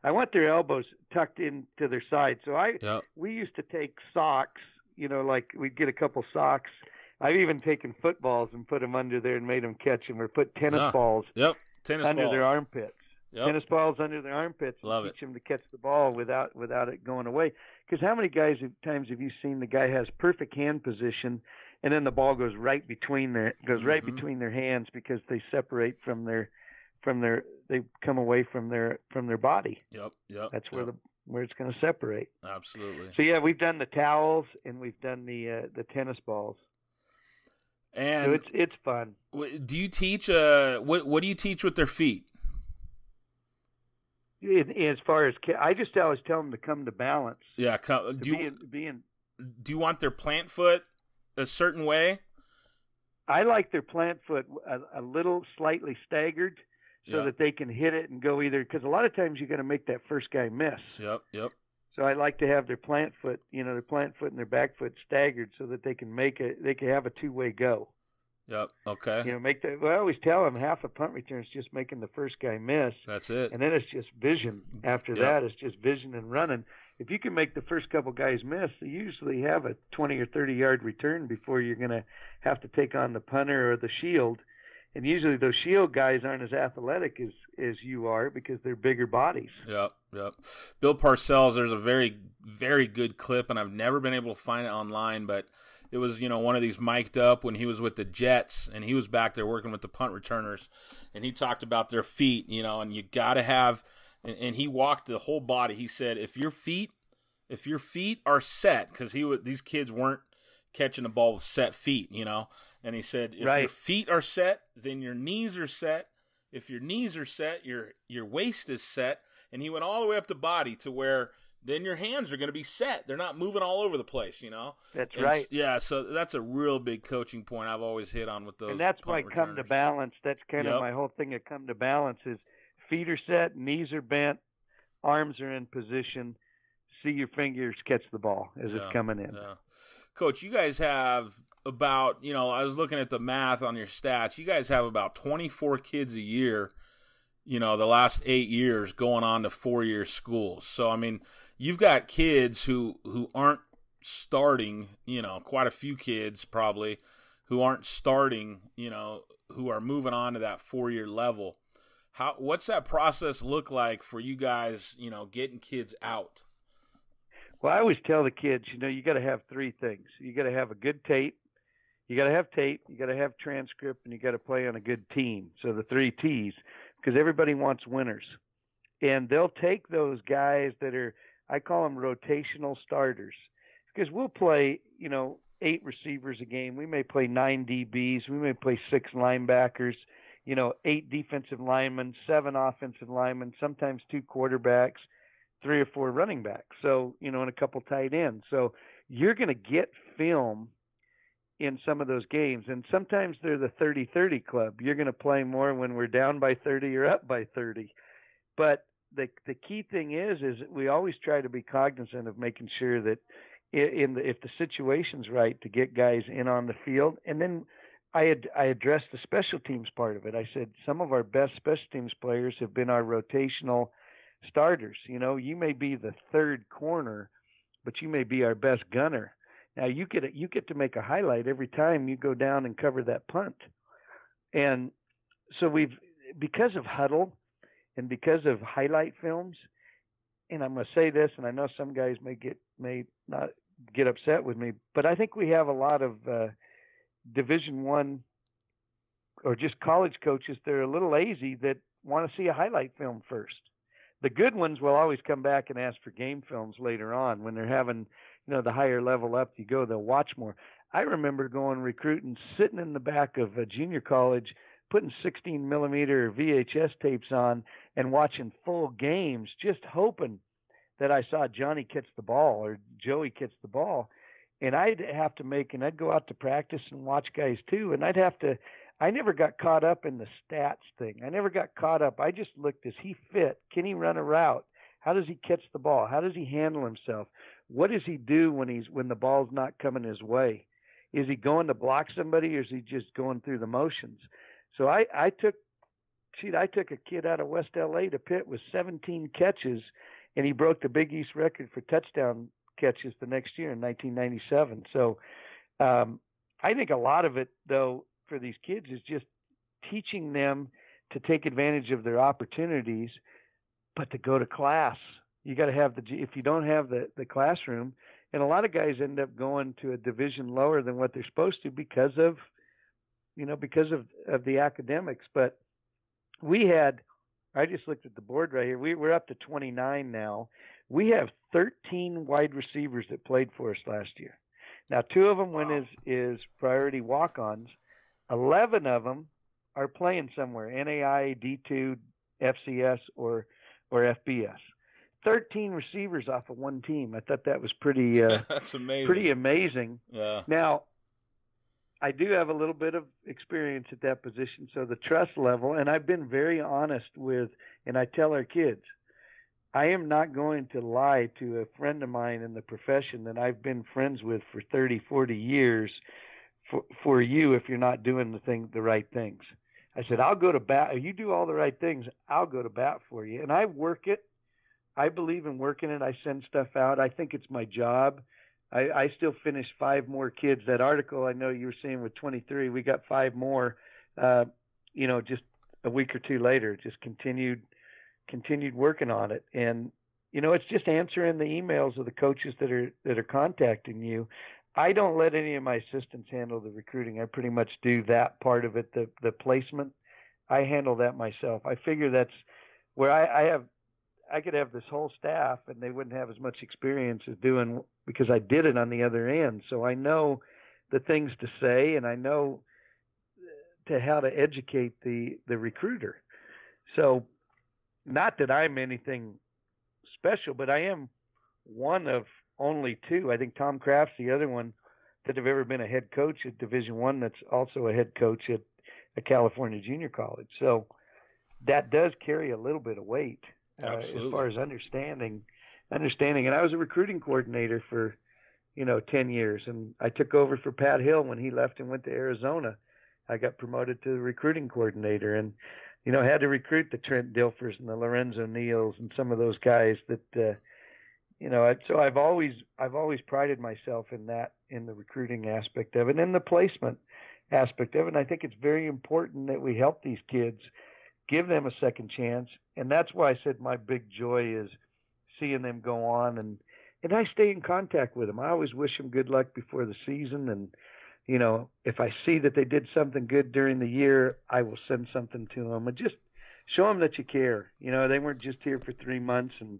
I want their elbows tucked into their side. So we used to take socks, like we'd get a couple socks. I've even taken footballs and put them under there and made them catch them, or put tennis balls under their armpits. Tennis balls under their armpits and teach them to catch the ball without it going away. Because how many times have you seen the guy has perfect hand position, and then the ball goes right between their hands because they separate from their they come away from their body. Yep. That's where it's going to separate. Absolutely. So we've done the towels and we've done the tennis balls. And so it's fun. Do you teach what do you teach with their feet? As far as I just always tell them to come to balance. Yeah, do you want their plant foot a certain way? I like their plant foot a little slightly staggered so that they can hit it and go either, because a lot of times you're going to make that first guy miss. Yep. So I like to have their plant foot, their plant foot and their back foot staggered so that they can have a two-way go. Yep. Okay. I always tell them half a punt return is just making the first guy miss. That's it. And then it's just vision. After that, it's just vision and running. If you can make the first couple guys miss, you usually have a 20 or 30-yard return before you're going to have to take on the punter or the shield. And usually those shield guys aren't as athletic as you are because they're bigger bodies. Yep. Bill Parcells, there's a very, very good clip, and I've never been able to find it online, but it was, one of these mic'd up when he was with the Jets, and he was back there working with the punt returners, and he talked about their feet, and you got to have, and he walked the whole body. He said, if your feet are set, because these kids weren't catching the ball with set feet, and he said, if your feet are set, then your knees are set. If your knees are set, your waist is set, and he went all the way up the body to where then your hands are going to be set. They're not moving all over the place, That's right. Yeah, so that's a real big coaching point I've always hit on with those. And that's why come to balance. That's kind of my whole thing at come to balance is feet are set, knees are bent, arms are in position. See your fingers catch the ball as it's coming in. Yeah. Coach, you guys have about, I was looking at the math on your stats. You guys have about 24 kids a year, the last 8 years going on to 4-year schools. So, you've got kids who aren't starting, quite a few kids probably who aren't starting, who are moving on to that 4-year level. What's that process look like for you guys, getting kids out? Well, I always tell the kids, you got to have 3 things. You got to have a good tape. You got to have tape. You got to have transcript, and you got to play on a good team. So the 3 T's, because everybody wants winners. And they'll take those guys that are, I call them rotational starters, because we'll play, 8 receivers a game. We may play 9 DBs. We may play 6 linebackers, 8 defensive linemen, 7 offensive linemen, sometimes 2 quarterbacks, 3 or 4 running backs. So, and a couple tight ends. So you're going to get film in some of those games. And sometimes they're the 30-30 club. You're going to play more when we're down by 30 or up by 30. But the key thing is we always try to be cognizant of making sure that if the situation's right, to get guys in on the field. And then I addressed the special teams part of it. I said some of our best special teams players have been our rotational starters. You may be the third corner, but you may be our best gunner. Now you get to make a highlight every time you go down and cover that punt. And so because of huddle and because of highlight films, and I'm going to say this, and I know some guys may not get upset with me, but I think we have a lot of Division I or just college coaches that are a little lazy that want to see a highlight film first. The good ones will always come back and ask for game films later on when they're having, the higher level up you go, they'll watch more. I remember going recruiting, sitting in the back of a junior college, putting 16 millimeter VHS tapes on and watching full games, just hoping that I saw Johnny catch the ball or Joey catch the ball. And I'd go out to practice and watch guys too. And I never got caught up in the stats thing. I never got caught up. I just looked, is he fit? Can he run a route? How does he catch the ball? How does he handle himself? What does he do when the ball's not coming his way? Is he going to block somebody or is he just going through the motions? So I took a kid out of West LA to Pitt with 17 catches, and he broke the Big East record for touchdown catches the next year in 1997. So I think a lot of it, though, for these kids is just teaching them to take advantage of their opportunities, but to go to class. You got to have if you don't have the classroom, and a lot of guys end up going to a division lower than what they're supposed to because of the academics. But I just looked at the board right here. We're up to 29 now. We have 13 wide receivers that played for us last year. Now, 2 of them went as priority walk-ons. 11 of them are playing somewhere, NAI, D2, FCS, or FBS. 13 receivers off of one team. I thought that was pretty that's amazing. Pretty amazing. Yeah. Now, I do have a little bit of experience at that position, so the trust level, and I've been very honest and I tell our kids, I am not going to lie to a friend of mine in the profession that I've been friends with for 30, 40 years for you if you're not doing the right things. I said, I'll go to bat. If you do all the right things, I'll go to bat for you. And I work it. I believe in working it. I send stuff out. I think it's my job. I still finish 5 more kids. That article I know you were seeing with 23, we got 5 more, just a week or 2 later, just continued working on it. And, it's just answering the emails of the coaches that are contacting you. I don't let any of my assistants handle the recruiting. I pretty much do that part of it, the placement. I handle that myself. I figure that's where I could have this whole staff and they wouldn't have as much experience as doing, because I did it on the other end. So I know the things to say and I know how to educate the recruiter. So not that I'm anything special, but I am one of only 2. I think Tom Kraft's the other one that have ever been a head coach at Division I that's also a head coach at a California junior college. So that does carry a little bit of weight as far as understanding. And I was a recruiting coordinator for, 10 years. And I took over for Pat Hill when he left and went to Arizona. I got promoted to the recruiting coordinator and, had to recruit the Trent Dilfers and the Lorenzo Neals and some of those guys that, so I've always prided myself in the recruiting aspect of it and the placement aspect of it. And I think it's very important that we help these kids, give them a second chance. And that's why I said my big joy is seeing them go on and I stay in contact with them. I always wish them good luck before the season. And, if I see that they did something good during the year, I will send something to them and just show them that you care. They weren't just here for 3 months, and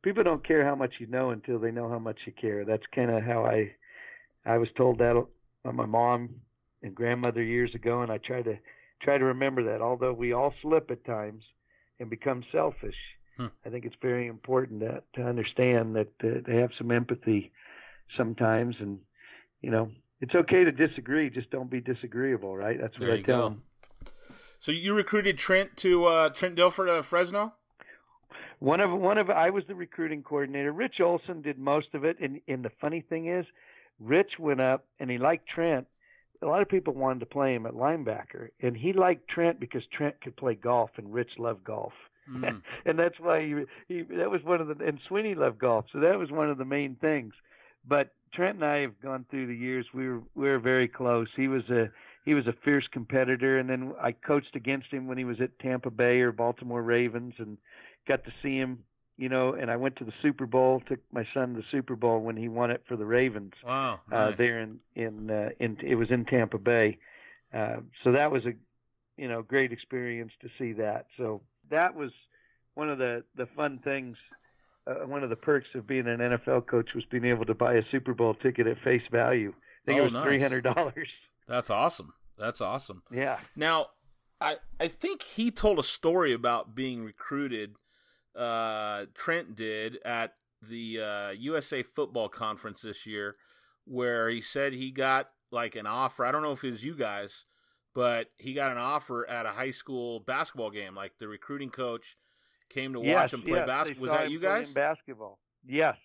people don't care how much you know until they know how much you care. That's kind of how I was told that by my mom and grandmother years ago, and I try to remember that. Although we all slip at times and become selfish, I think it's very important to understand that they have some empathy sometimes, and it's okay to disagree. Just don't be disagreeable, right? That's what I tell them. So you recruited Trent Dilfer to Fresno? I was the recruiting coordinator. Rich Olson did most of it. And the funny thing is, Rich went up and he liked Trent. A lot of people wanted to play him at linebacker, and he liked Trent because Trent could play golf, and Rich loved golf. And that's why that was one of the, and Sweeney loved golf, so that was one of the main things. But Trent and I have gone through the years. We were very close. He was a fierce competitor, and then I coached against him when he was at Tampa Bay or Baltimore Ravens, and got to see him. And I went to the Super Bowl. Took my son to the Super Bowl when he won it for the Ravens. Wow, nice. There in it was in Tampa Bay. So that was a great experience to see that. So that was one of the fun things. One of the perks of being an NFL coach was being able to buy a Super Bowl ticket at face value. I think it was $300. That's awesome. That's awesome. Yeah. Now, I think he told a story about being recruited. Trent did at the USA Football Conference this year, where he said he got like an offer. I don't know if it was you guys, but he got an offer at a high school basketball game. Like the recruiting coach came to watch him play basketball. Was that you guys? Basketball. Yes.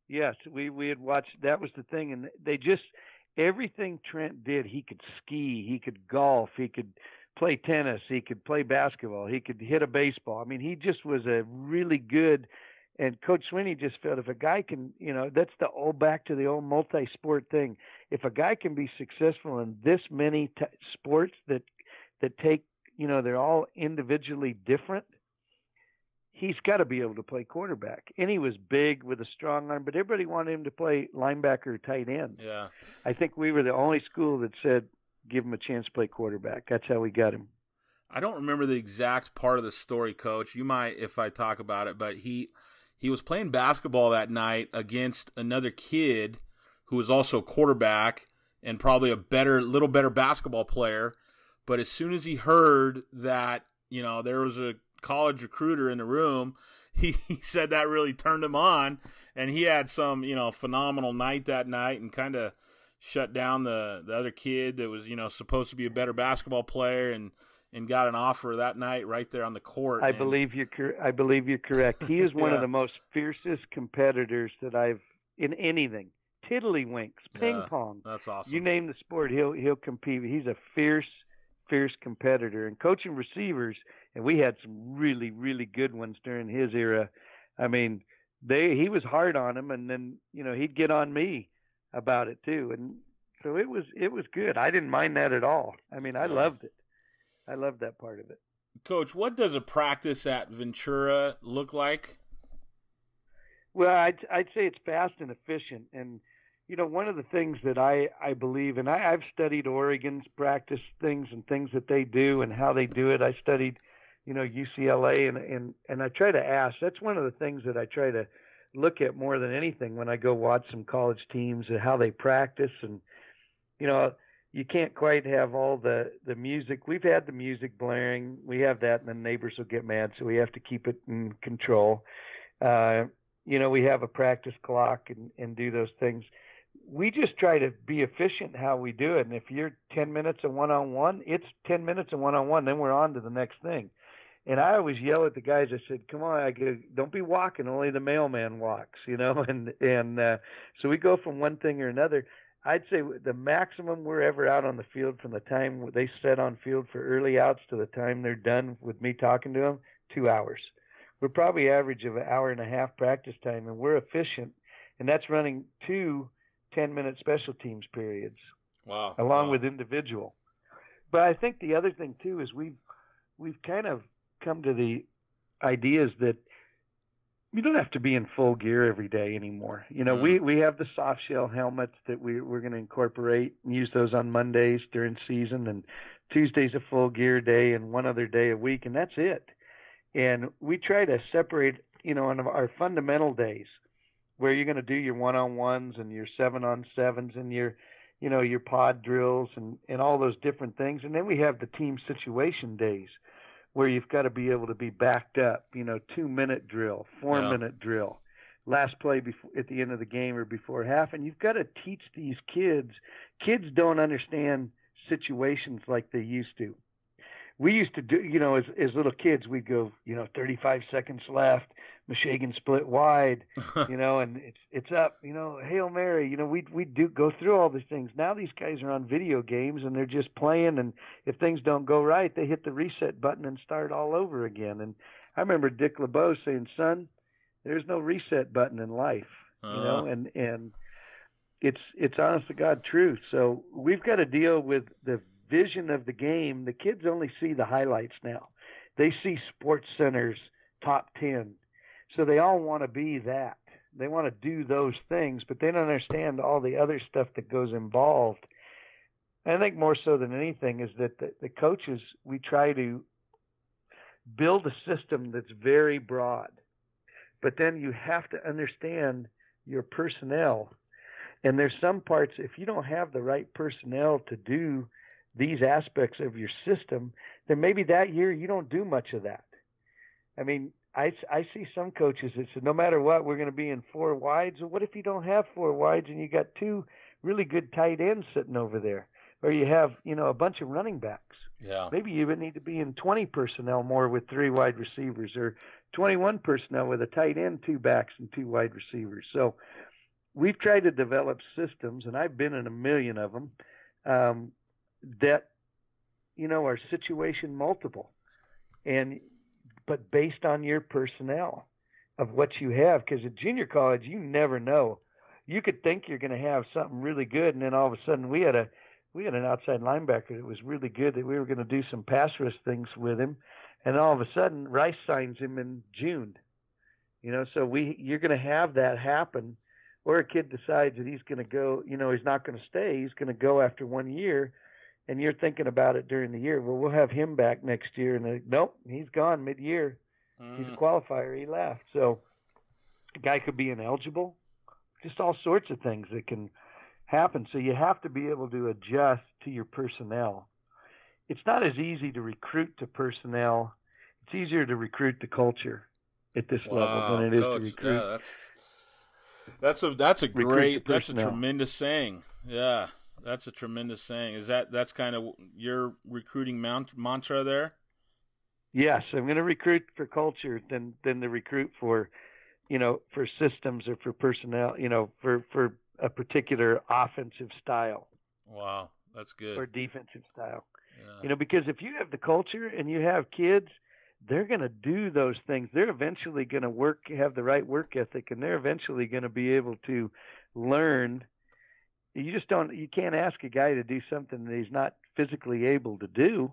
We had watched. That was the thing, and they just everything Trent did. He could ski. He could golf. He could play tennis. He could play basketball. He could hit a baseball. I mean, he just was a really good. And Coach Sweeney just felt if a guy can, that's back to the old multi-sport thing. If a guy can be successful in this many sports that take, they're all individually different, he's got to be able to play quarterback. And he was big with a strong arm, but everybody wanted him to play linebacker or tight end. Yeah. I think we were the only school that said, give him a chance to play quarterback. That's how we got him. I don't remember the exact part of the story, Coach. You might if I talk about it, but he was playing basketball that night against another kid who was also quarterback and probably a little better basketball player. But as soon as he heard that, there was a college recruiter in the room, he said that really turned him on, and he had some, phenomenal night that night and kind of shut down the other kid that was, supposed to be a better basketball player and got an offer that night right there on the court. I believe you're correct. He is one of the most fiercest competitors that I've in anything. Tiddlywinks, ping pong. That's awesome. You name the sport, he'll compete. He's a fierce competitor. And coaching receivers, and we had some really, really good ones during his era. I mean, he was hard on them, and then he'd get on me about it too. And so it was good. I didn't mind that at all. I mean, I loved it. I love that part of it. Coach, what does a practice at Ventura look like? Well, I'd say it's fast and efficient. And, one of the things that I believe, and I've studied Oregon's practice things and things that they do and how they do it. I studied, UCLA, and I try to ask. That's one of the things that I try to look at more than anything when I go watch some college teams and how they practice. And, you can't quite have all the music. We've had the music blaring. We have that, and the neighbors will get mad, so we have to keep it in control. We have a practice clock and do those things. We just try to be efficient how we do it. And if you're 10 minutes of one-on-one, it's 10 minutes of one-on-one, then we're on to the next thing. And I always yell at the guys. I said, come on, don't be walking. Only the mailman walks, And so we go from one thing or another. I'd say the maximum we're ever out on the field from the time they set on field for early outs to the time they're done with me talking to them, 2 hours. We're probably average of an hour and a half practice time, and we're efficient. And that's running 2 10-minute special teams periods. Wow. Along with individual. But I think the other thing, too, is we've kind of come to the ideas that you don't have to be in full gear every day anymore. We have the soft shell helmets that we're going to incorporate and use those on Mondays during season, and Tuesday's a full gear day and one other day a week, and that's it. And we try to separate, on our fundamental days where you're going to do your one-on-ones and your 7-on-7s and your pod drills and all those different things. And then we have the team situation days where you've got to be able to be backed up, 2-minute drill, 4-minute drill, last play at the end of the game or before half. And you've got to teach these kids. Kids don't understand situations like they used to. We used to do, as little kids, we'd go, 35 seconds left, Mooshagian split wide, and it's up, Hail Mary, we'd go through all these things. Now these guys are on video games and they're just playing, and if things don't go right, they hit the reset button and start all over again. And I remember Dick LeBeau saying, "Son, there's no reset button in life," and it's honest to God truth. So we've got to deal with the vision of the game. The kids only see the highlights now. They see Sports Center's top 10. So they all want to be that. They want to do those things, but they don't understand all the other stuff that goes involved. And I think more so than anything is that the coaches, we try to build a system that's very broad. But then you have to understand your personnel. And there's some parts, if you don't have the right personnel to do these aspects of your system, then maybe that year you don't do much of that. I mean, I see some coaches that say, no matter what, we're going to be in 4 wides. Well, what if you don't have 4 wides and you got 2 really good tight ends sitting over there? Or you have, a bunch of running backs. Yeah. Maybe you would need to be in 20 personnel more with 3 wide receivers, or 21 personnel with a tight end, 2 backs, and 2 wide receivers. So we've tried to develop systems, and I've been in a million of them, that, are situation multiple. But based on your personnel of what you have, because at junior college, you never know. You could think you're going to have something really good, and then all of a sudden we had an outside linebacker that was really good, that we were going to do some pass rush things with him, and all of a sudden Rice signs him in June. So you're going to have that happen, or a kid decides that he's going to go, he's not going to stay, he's going to go after 1 year, and you're thinking about it during the year. Well, we'll have him back next year, and nope, he's gone mid-year. He's a qualifier. He left. So the guy could be ineligible. Just all sorts of things that can happen. So you have to be able to adjust to your personnel. It's not as easy to recruit to personnel. It's easier to recruit to culture at this level than it is to recruit. Yeah, that's a tremendous saying. Yeah. That's a tremendous saying. That's kind of your recruiting mantra there? Yes, I'm going to recruit for culture than to recruit for, for systems or for personnel, for a particular offensive style. Wow, that's good. Or defensive style. Yeah. Because if you have the culture and you have kids, they're going to do those things. They're eventually going to have the right work ethic, and they're eventually going to be able to learn. You can't ask a guy to do something that he's not physically able to do.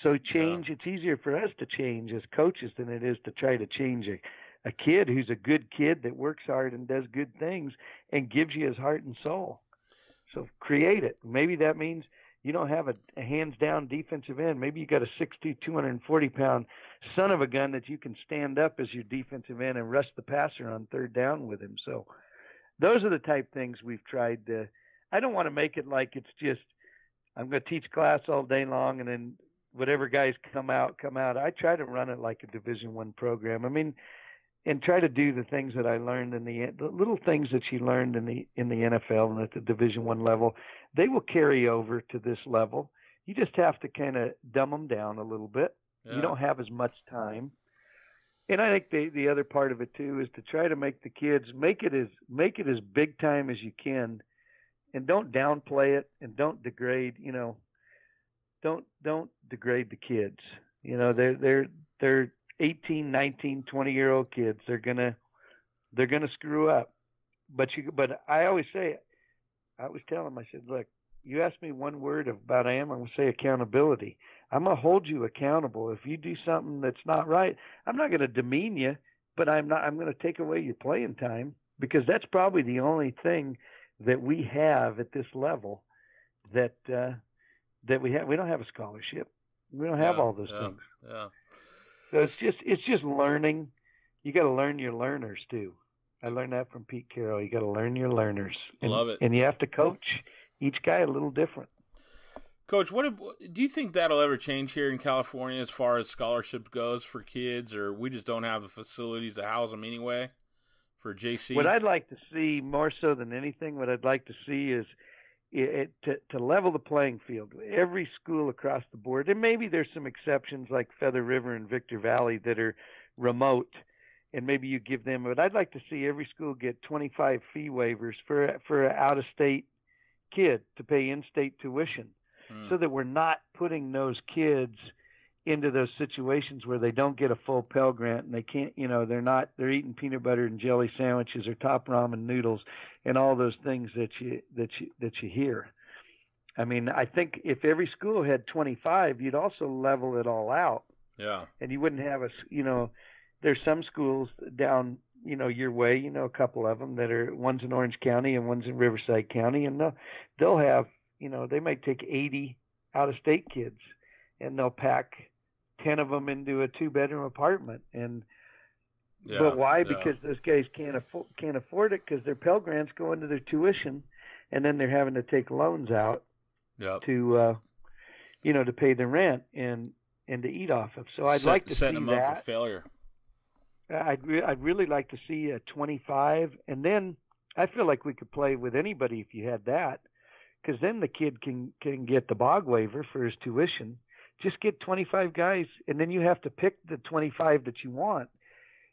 So change, It's easier for us to change as coaches than it is to try to change a kid who's a good kid that works hard and does good things and gives you his heart and soul. So create it. Maybe that means you don't have a hands-down defensive end. Maybe you got a 6'2", 240-pound son of a gun that you can stand up as your defensive end and rush the passer on third down with him. So those are the type things we've tried to. I don't want to make it like it's just I'm going to teach class all day long and then whatever guys come out. I try to run it like a Division I program. I mean, and try to do the things that I learned in the little things that you learned in the NFL and at the Division I level. They will carry over to this level. You just have to kind of dumb them down a little bit. Yeah. You don't have as much time. And I think the other part of it too is to try to make the kids make it as big time as you can, and don't downplay it and don't degrade. Don't degrade the kids. They're 18, 19, 20-year-old kids. They're gonna screw up. But I always tell them, I said, look, you ask me one word about I'm going to say accountability. I'm going to hold you accountable. If you do something that's not right, I'm not going to demean you, but I'm going to take away your playing time, because that's probably the only thing that we have at this level that we have. We don't have a scholarship. We don't have all those things. Yeah. So it's just learning. You got to learn your learners too. I learned that from Pete Carroll. You got to learn your learners. Love it. And you have to coach each guy a little different. Coach, do you think that'll ever change here in California as far as scholarship goes for kids, or we just don't have the facilities to house them anyway for JC? What I'd like to see more so than anything, what I'd like to see is to level the playing field. Every school across the board, and maybe there's some exceptions like Feather River and Victor Valley that are remote, and maybe you give them. But I'd like to see every school get 25 fee waivers for an out-of-state kid to pay in-state tuition, so that we're not putting those kids into those situations where they don't get a full Pell Grant and they can't, they're eating peanut butter and jelly sandwiches or top ramen noodles and all those things that you hear. I mean, I think if every school had 25, you'd also level it all out. Yeah. And you wouldn't have there's some schools down, your way, a couple of them that are, one's in Orange County and one's in Riverside County, and they'll have, they might take 80 out-of-state kids and they'll pack 10 of them into a 2-bedroom apartment. And but why? Because those guys can't afford it because their Pell Grants go into their tuition, and then they're having to take loans out to to pay the rent and to eat off of. So I'd like to see them up for failure. I'd really like to see a 25, and then I feel like we could play with anybody if you had that, because then the kid can get the BOG waiver for his tuition. Just get 25 guys, and then you have to pick the 25 that you want,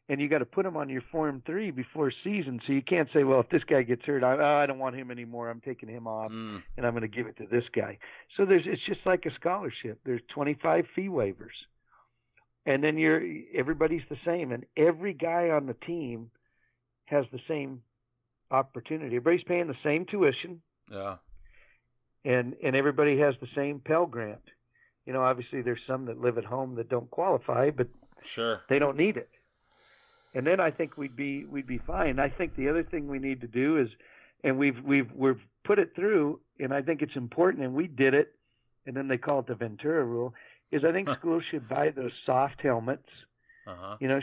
and you got to put them on your Form 3 before season. So you can't say, well, if this guy gets hurt, I don't want him anymore. I'm taking him off, and I'm going to give it to this guy. So it's just like a scholarship. There's 25 fee waivers, and then everybody's the same, and every guy on the team has the same opportunity. Everybody's paying the same tuition. Yeah. And everybody has the same Pell Grant. Obviously there's some that live at home that don't qualify, but sure, they don't need it. And then I think we'd be fine. I think the other thing we need to do is, and we've put it through, and I think it's important, and we did it, and then they call it the Ventura rule, is I think schools should buy those soft helmets.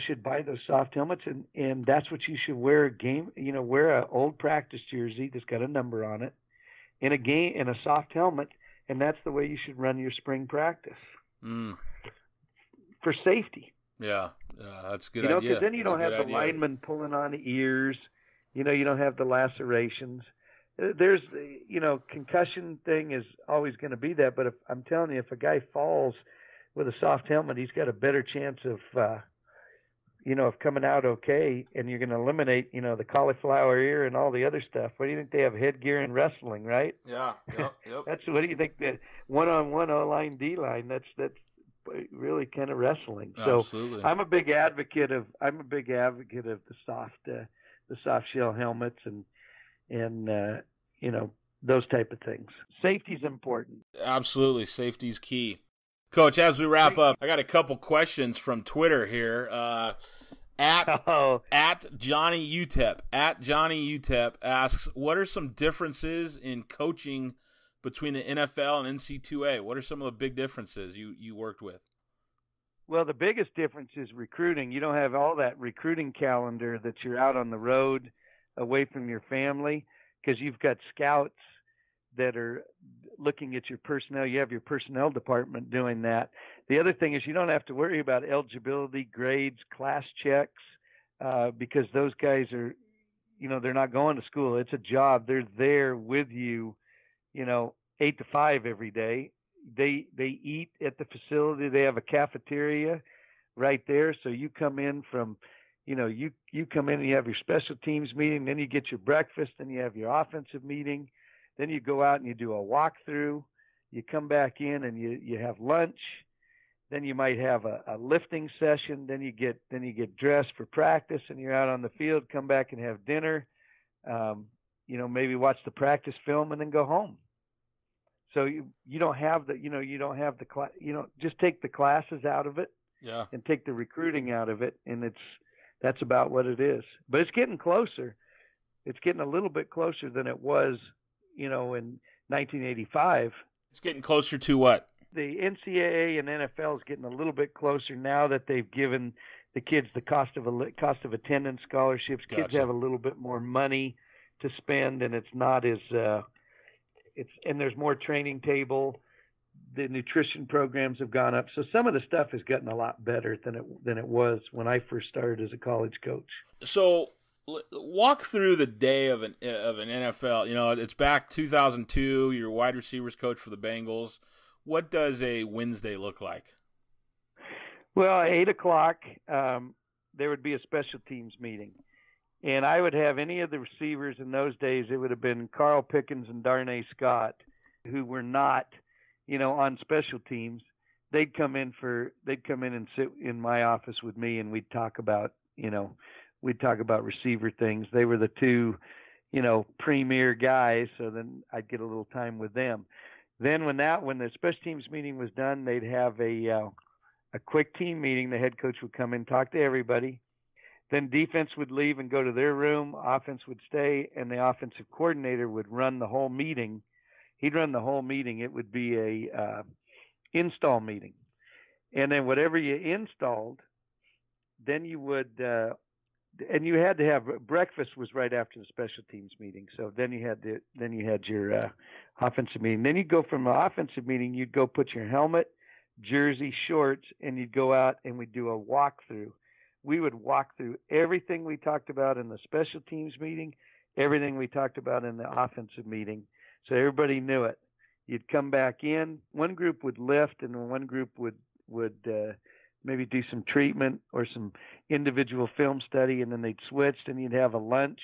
Should buy those soft helmets, and that's what you should wear wear a old practice jersey that's got a number on it, in a game, in a soft helmet, and that's the way you should run your spring practice for safety. Yeah, that's a good idea. Because then you don't have the linemen pulling on the ears. You don't have the lacerations. There's, concussion thing is always going to be that. But I'm telling you, if a guy falls with a soft helmet, he's got a better chance of coming out okay, and you're going to eliminate, the cauliflower ear and all the other stuff. What do you think they have headgear in wrestling, right? Yeah. Yep. What do you think that one-on-one O-line, D-line? That's really kind of wrestling. So absolutely. I'm a big advocate of the soft shell helmets and those type of things. Safety's important. Absolutely, safety's key. Coach, as we wrap up, I got a couple questions from Twitter here. At Johnny UTEP asks, what are some differences in coaching between the NFL and NC2A? What are some of the big differences you worked with? Well, the biggest difference is recruiting. You don't have all that recruiting calendar that you're out on the road away from your family, because you've got scouts that are looking at your personnel. You have your personnel department doing that. The other thing is you don't have to worry about eligibility, grades, class checks, because those guys are, they're not going to school. It's a job. They're there with you, 8 to 5 every day. They eat at the facility. They have a cafeteria right there. So you come in from, you come in and you have your special teams meeting, then you get your breakfast, then you have your offensive meeting. Then you go out and you do a walkthrough. You come back in and you have lunch. Then you might have a lifting session. Then you get dressed for practice and you're out on the field. Come back and have dinner. Maybe watch the practice film and then go home. So you don't have the class. Just take the classes out of it. Yeah. And take the recruiting out of it, and that's about what it is. But it's getting closer. It's getting a little bit closer than it was, in 1985. It's getting closer to what? The NCAA and NFL is getting a little bit closer now that they've given the kids the cost of attendance scholarships. Gotcha. Kids have a little bit more money to spend, and it's not as and there's more training table. The nutrition programs have gone up, so some of the stuff has gotten a lot better than it was when I first started as a college coach. So walk through the day of an NFL. It's back 2002. You're wide receivers coach for the Bengals. What does a Wednesday look like? Well, 8:00, there would be a special teams meeting, and I would have any of the receivers in those days. It would have been Carl Pickens and Darnay Scott, who were not, on special teams. they'd come in and sit in my office with me, and we'd talk about receiver things. They were the two, premier guys. So then I'd get a little time with them. Then when the special teams meeting was done, they'd have a quick team meeting. The head coach would come in, talk to everybody. Then defense would leave and go to their room. Offense would stay, and the offensive coordinator would run the whole meeting. He'd run the whole meeting. It would be a install meeting, and then whatever you installed, then you would, and you had to have breakfast was right after the special teams meeting. So then you had your offensive meeting. Then you'd go from the offensive meeting. You'd go put your helmet, jersey, shorts, and you'd go out and we'd do a walkthrough. We would walk through everything we talked about in the special teams meeting, everything we talked about in the offensive meeting, so everybody knew it. You'd come back in. One group would lift, and one group would maybe do some treatment or some individual film study, and then they'd switch. Then you'd have a lunch,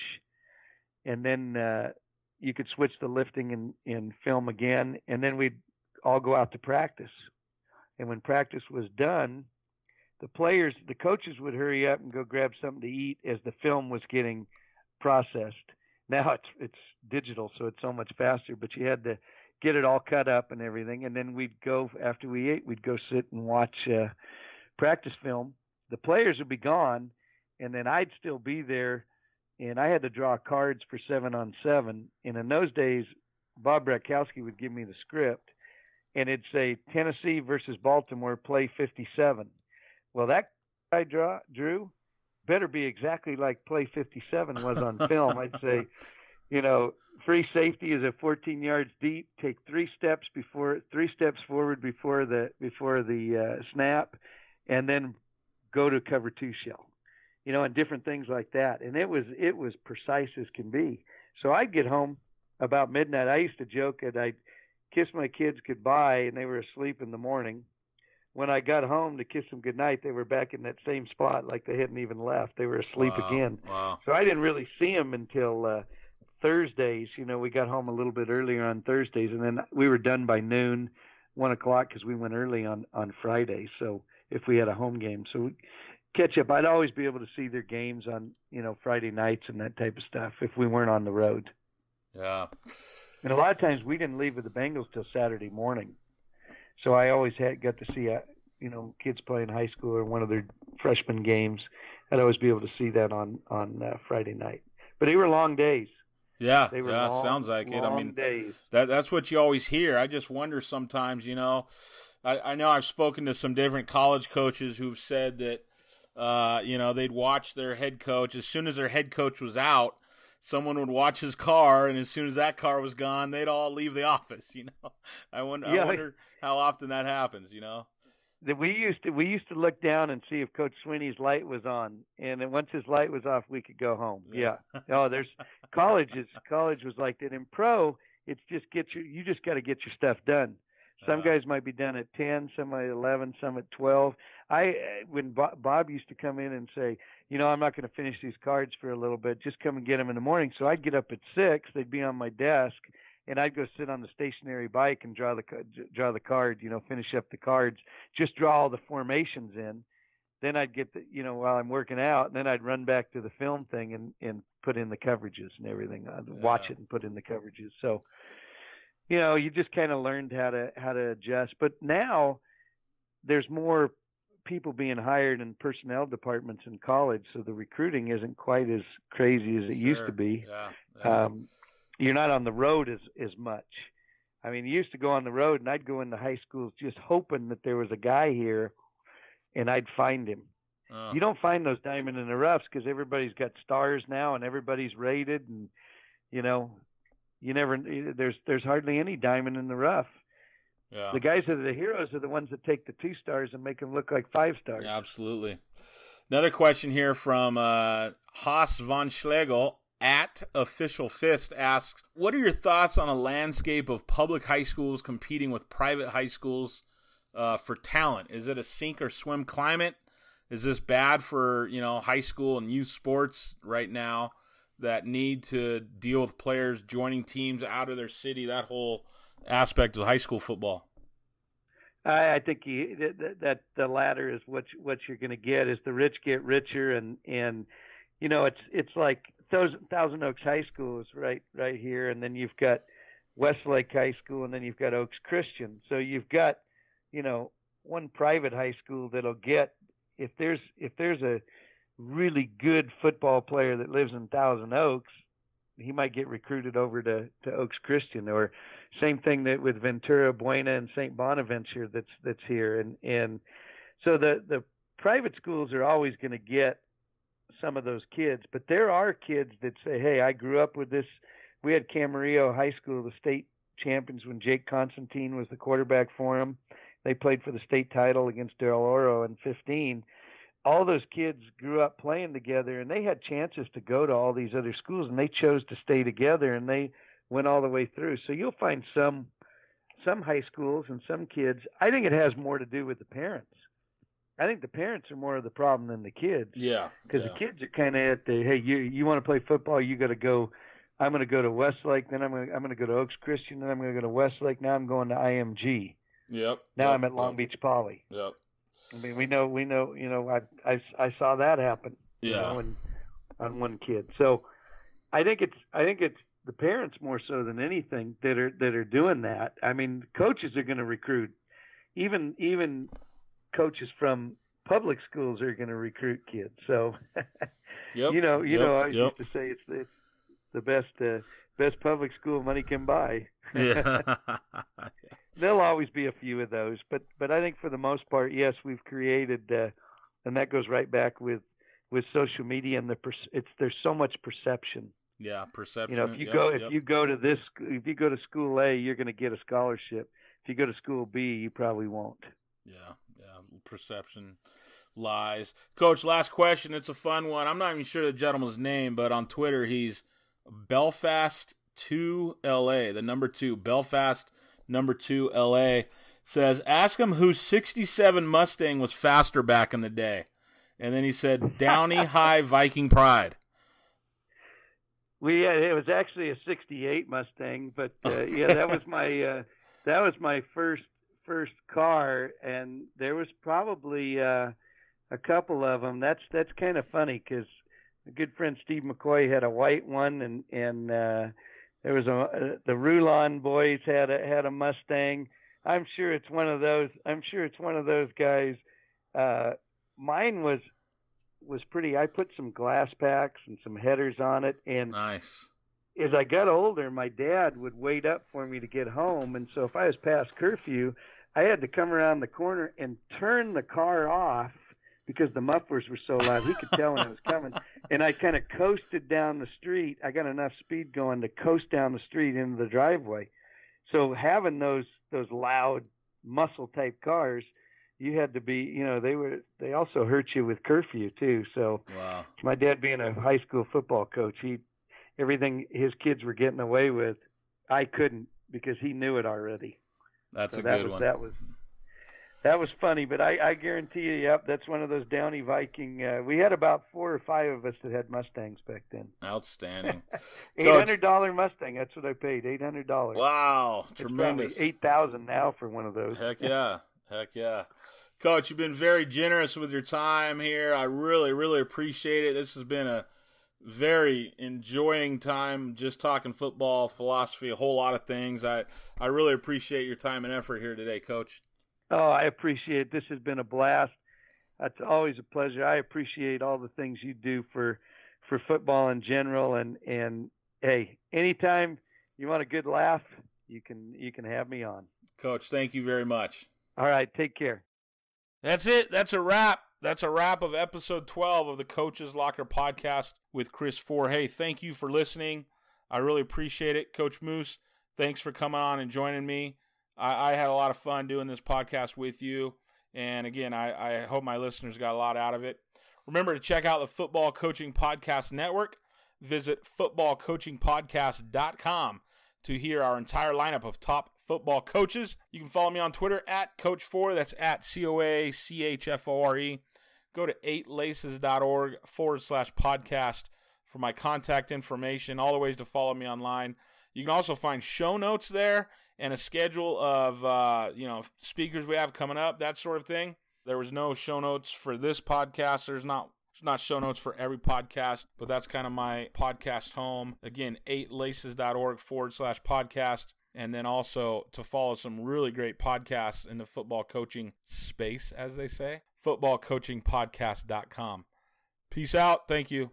and then you could switch to lifting and film again, and then we'd all go out to practice. And when practice was done, the coaches would hurry up and go grab something to eat as the film was getting processed. Now it's digital, so it's so much faster, but you had to get it all cut up and everything. And then we'd go, after we ate, we'd go sit and watch practice film. The players would be gone, and then I'd still be there, and I had to draw cards for 7-on-7. And in those days, Bob Bratkowski would give me the script, and it'd say Tennessee versus Baltimore, play 57. Well, that I drew better be exactly like play 57 was on film. I'd say, free safety is at 14 yards deep. Take 3 steps forward before the snap, and then go to cover 2 shell. And different things like that. And it was precise as can be. So I'd get home about midnight. I used to joke that I'd kiss my kids goodbye, and they were asleep in the morning. When I got home to kiss them goodnight, they were back in that same spot like they hadn't even left. They were asleep again. Wow. So I didn't really see them until Thursdays. We got home a little bit earlier on Thursdays, and then we were done by noon, 1 o'clock, because we went early on Friday. So if we had a home game, so we'd catch up. I'd always be able to see their games on Friday nights and that type of stuff if we weren't on the road. Yeah. And a lot of times we didn't leave with the Bengals till Saturday morning. So I always got to see, kids playing high school or one of their freshman games. I'd always be able to see that on Friday night. But they were long days. Yeah, they were sounds like it. I mean, days. That's what you always hear. I just wonder sometimes, I know I've spoken to some different college coaches who've said that, they'd watch their head coach. As soon as their head coach was out, someone would watch his car, and as soon as that car was gone, they'd all leave the office. I wonder how often that happens. We used to look down and see if Coach Sweeney's light was on, and then once his light was off, we could go home. Yeah. There's college was like that. In pro, it's just you just got to get your stuff done. Some guys might be done at 10, some at 11, some at 12. When Bob used to come in and say, I'm not going to finish these cards for a little bit. Just come and get them in the morning. So I'd get up at 6. They'd be on my desk, and I'd go sit on the stationary bike and draw the card. Finish up the cards. Just draw all the formations in. Then I'd get while I'm working out, and then I'd run back to the film thing and put in the coverages and everything. I'd watch it and put in the coverages. So, you just kind of learned how to adjust. But now there's more people being hired in personnel departments in college, so the recruiting isn't quite as crazy as it used to be. Yeah. You're not on the road as much. I mean, you used to go on the road, and I'd go into high schools just hoping that there was a guy here, and I'd find him. You don't find those diamond in the roughs because everybody's got stars now, and everybody's rated, and there's hardly any diamond in the rough. Yeah. The guys that are the heroes are the ones that take the 2 stars and make them look like 5 stars. Yeah, absolutely. Another question here from Haas von Schlegel at Official Fist asks, what are your thoughts on a landscape of public high schools competing with private high schools for talent? Is it a sink or swim climate? Is this bad for, high school and youth sports right now that need to deal with players joining teams out of their city, that whole aspect of high school football? I think that the latter is what you're going to get. Is the rich get richer, and it's like Thousand Oaks High School is right here, and then you've got Westlake High School, and then you've got Oaks Christian. So you've got one private high school that'll get, if there's a really good football player that lives in Thousand Oaks, he might get recruited over to Oaks Christian, or same thing that with Ventura, Buena, and St. Bonaventure that's here, and so the private schools are always going to get some of those kids, but there are kids that say, hey, I grew up with this. We had Camarillo High School, the state champions, when Jake Constantine was the quarterback for them. They played for the state title against Del Oro in 15. All those kids grew up playing together, and they had chances to go to all these other schools, and they chose to stay together, and they went all the way through. So you'll find some high schools and some kids. I think it has more to do with the parents. I think the parents are more of the problem than the kids. Yeah. Because the kids are kind of at the, hey, you want to play football, you got to go. I'm going to go to Westlake, then I'm going to go to Oaks Christian, then I'm going to go to Westlake. Now I'm going to IMG. Yep. Now I'm at Long Beach Poly. Yep. I mean, we know. I saw that happen. Yeah. On one kid. So, I think it's the parents more so than anything that are doing that. I mean, coaches are going to recruit. Even coaches from public schools are going to recruit kids. So, yep. I used to say it's the best public school money can buy. Yeah. There'll always be a few of those, but I think for the most part, yes, we've created, and that goes right back with social media, and there's so much perception. Yeah, perception. If you go to school A, you're going to get a scholarship. If you go to school B, you probably won't. Yeah, perception, lies. Coach, last question. It's a fun one. I'm not even sure the gentleman's name, but on Twitter he's Belfast 2 LA, the number 2 Belfast. Number 2, L.A., says, ask him whose 67 Mustang was faster back in the day. And then he said, Downey High Viking Pride. It was actually a 68 Mustang, but that was my first car, and there was probably a couple of them. That's kind of funny because a good friend Steve McCoy had a white one, and there was the Rulon boys had a Mustang. I'm sure it's one of those. Guys. Mine was pretty. I put some glass packs and some headers on it, and nice. As I got older, my dad would wait up for me to get home, and so if I was past curfew, I had to come around the corner and turn the car off because the mufflers were so loud. He could tell when it was coming. And I kind of coasted down the street. I got enough speed going to coast down the street into the driveway. So having those loud muscle type cars, you had to be, they also hurt you with curfew too. So wow. My dad being a high school football coach, everything his kids were getting away with, I couldn't because he knew it already. That's a good one. That was funny, but I guarantee you, yep, that's one of those Downey Viking. We had about 4 or 5 of us that had Mustangs back then. Outstanding. $800 Mustang. That's what I paid. $800. Wow, tremendous. $8,000 now for one of those. Heck yeah. Coach, you've been very generous with your time here. I really, really appreciate it. This has been a very enjoying time just talking football, philosophy, a whole lot of things. I really appreciate your time and effort here today, Coach. Oh, I appreciate it. This has been a blast. It's always a pleasure. I appreciate all the things you do for football in general. And hey, anytime you want a good laugh, you can have me on. Coach, thank you very much. All right, take care. That's it. That's a wrap. That's a wrap of episode 12 of the Coach's Locker podcast with Chris Ford. Hey, thank you for listening. I really appreciate it. Coach Moose, thanks for coming on and joining me. I had a lot of fun doing this podcast with you. And again, I hope my listeners got a lot out of it. Remember to check out the Football Coaching Podcast Network. Visit footballcoachingpodcast.com to hear our entire lineup of top football coaches. You can follow me on Twitter at Coach4. That's at COACHFORE. Go to 8laces.org/podcast for my contact information, all the ways to follow me online. You can also find show notes there and a schedule of, speakers we have coming up, that sort of thing. There was no show notes for this podcast. There's not show notes for every podcast, but that's kind of my podcast home. Again, 8laces.org/podcast. And then also to follow some really great podcasts in the football coaching space, as they say, footballcoachingpodcast.com. Peace out. Thank you.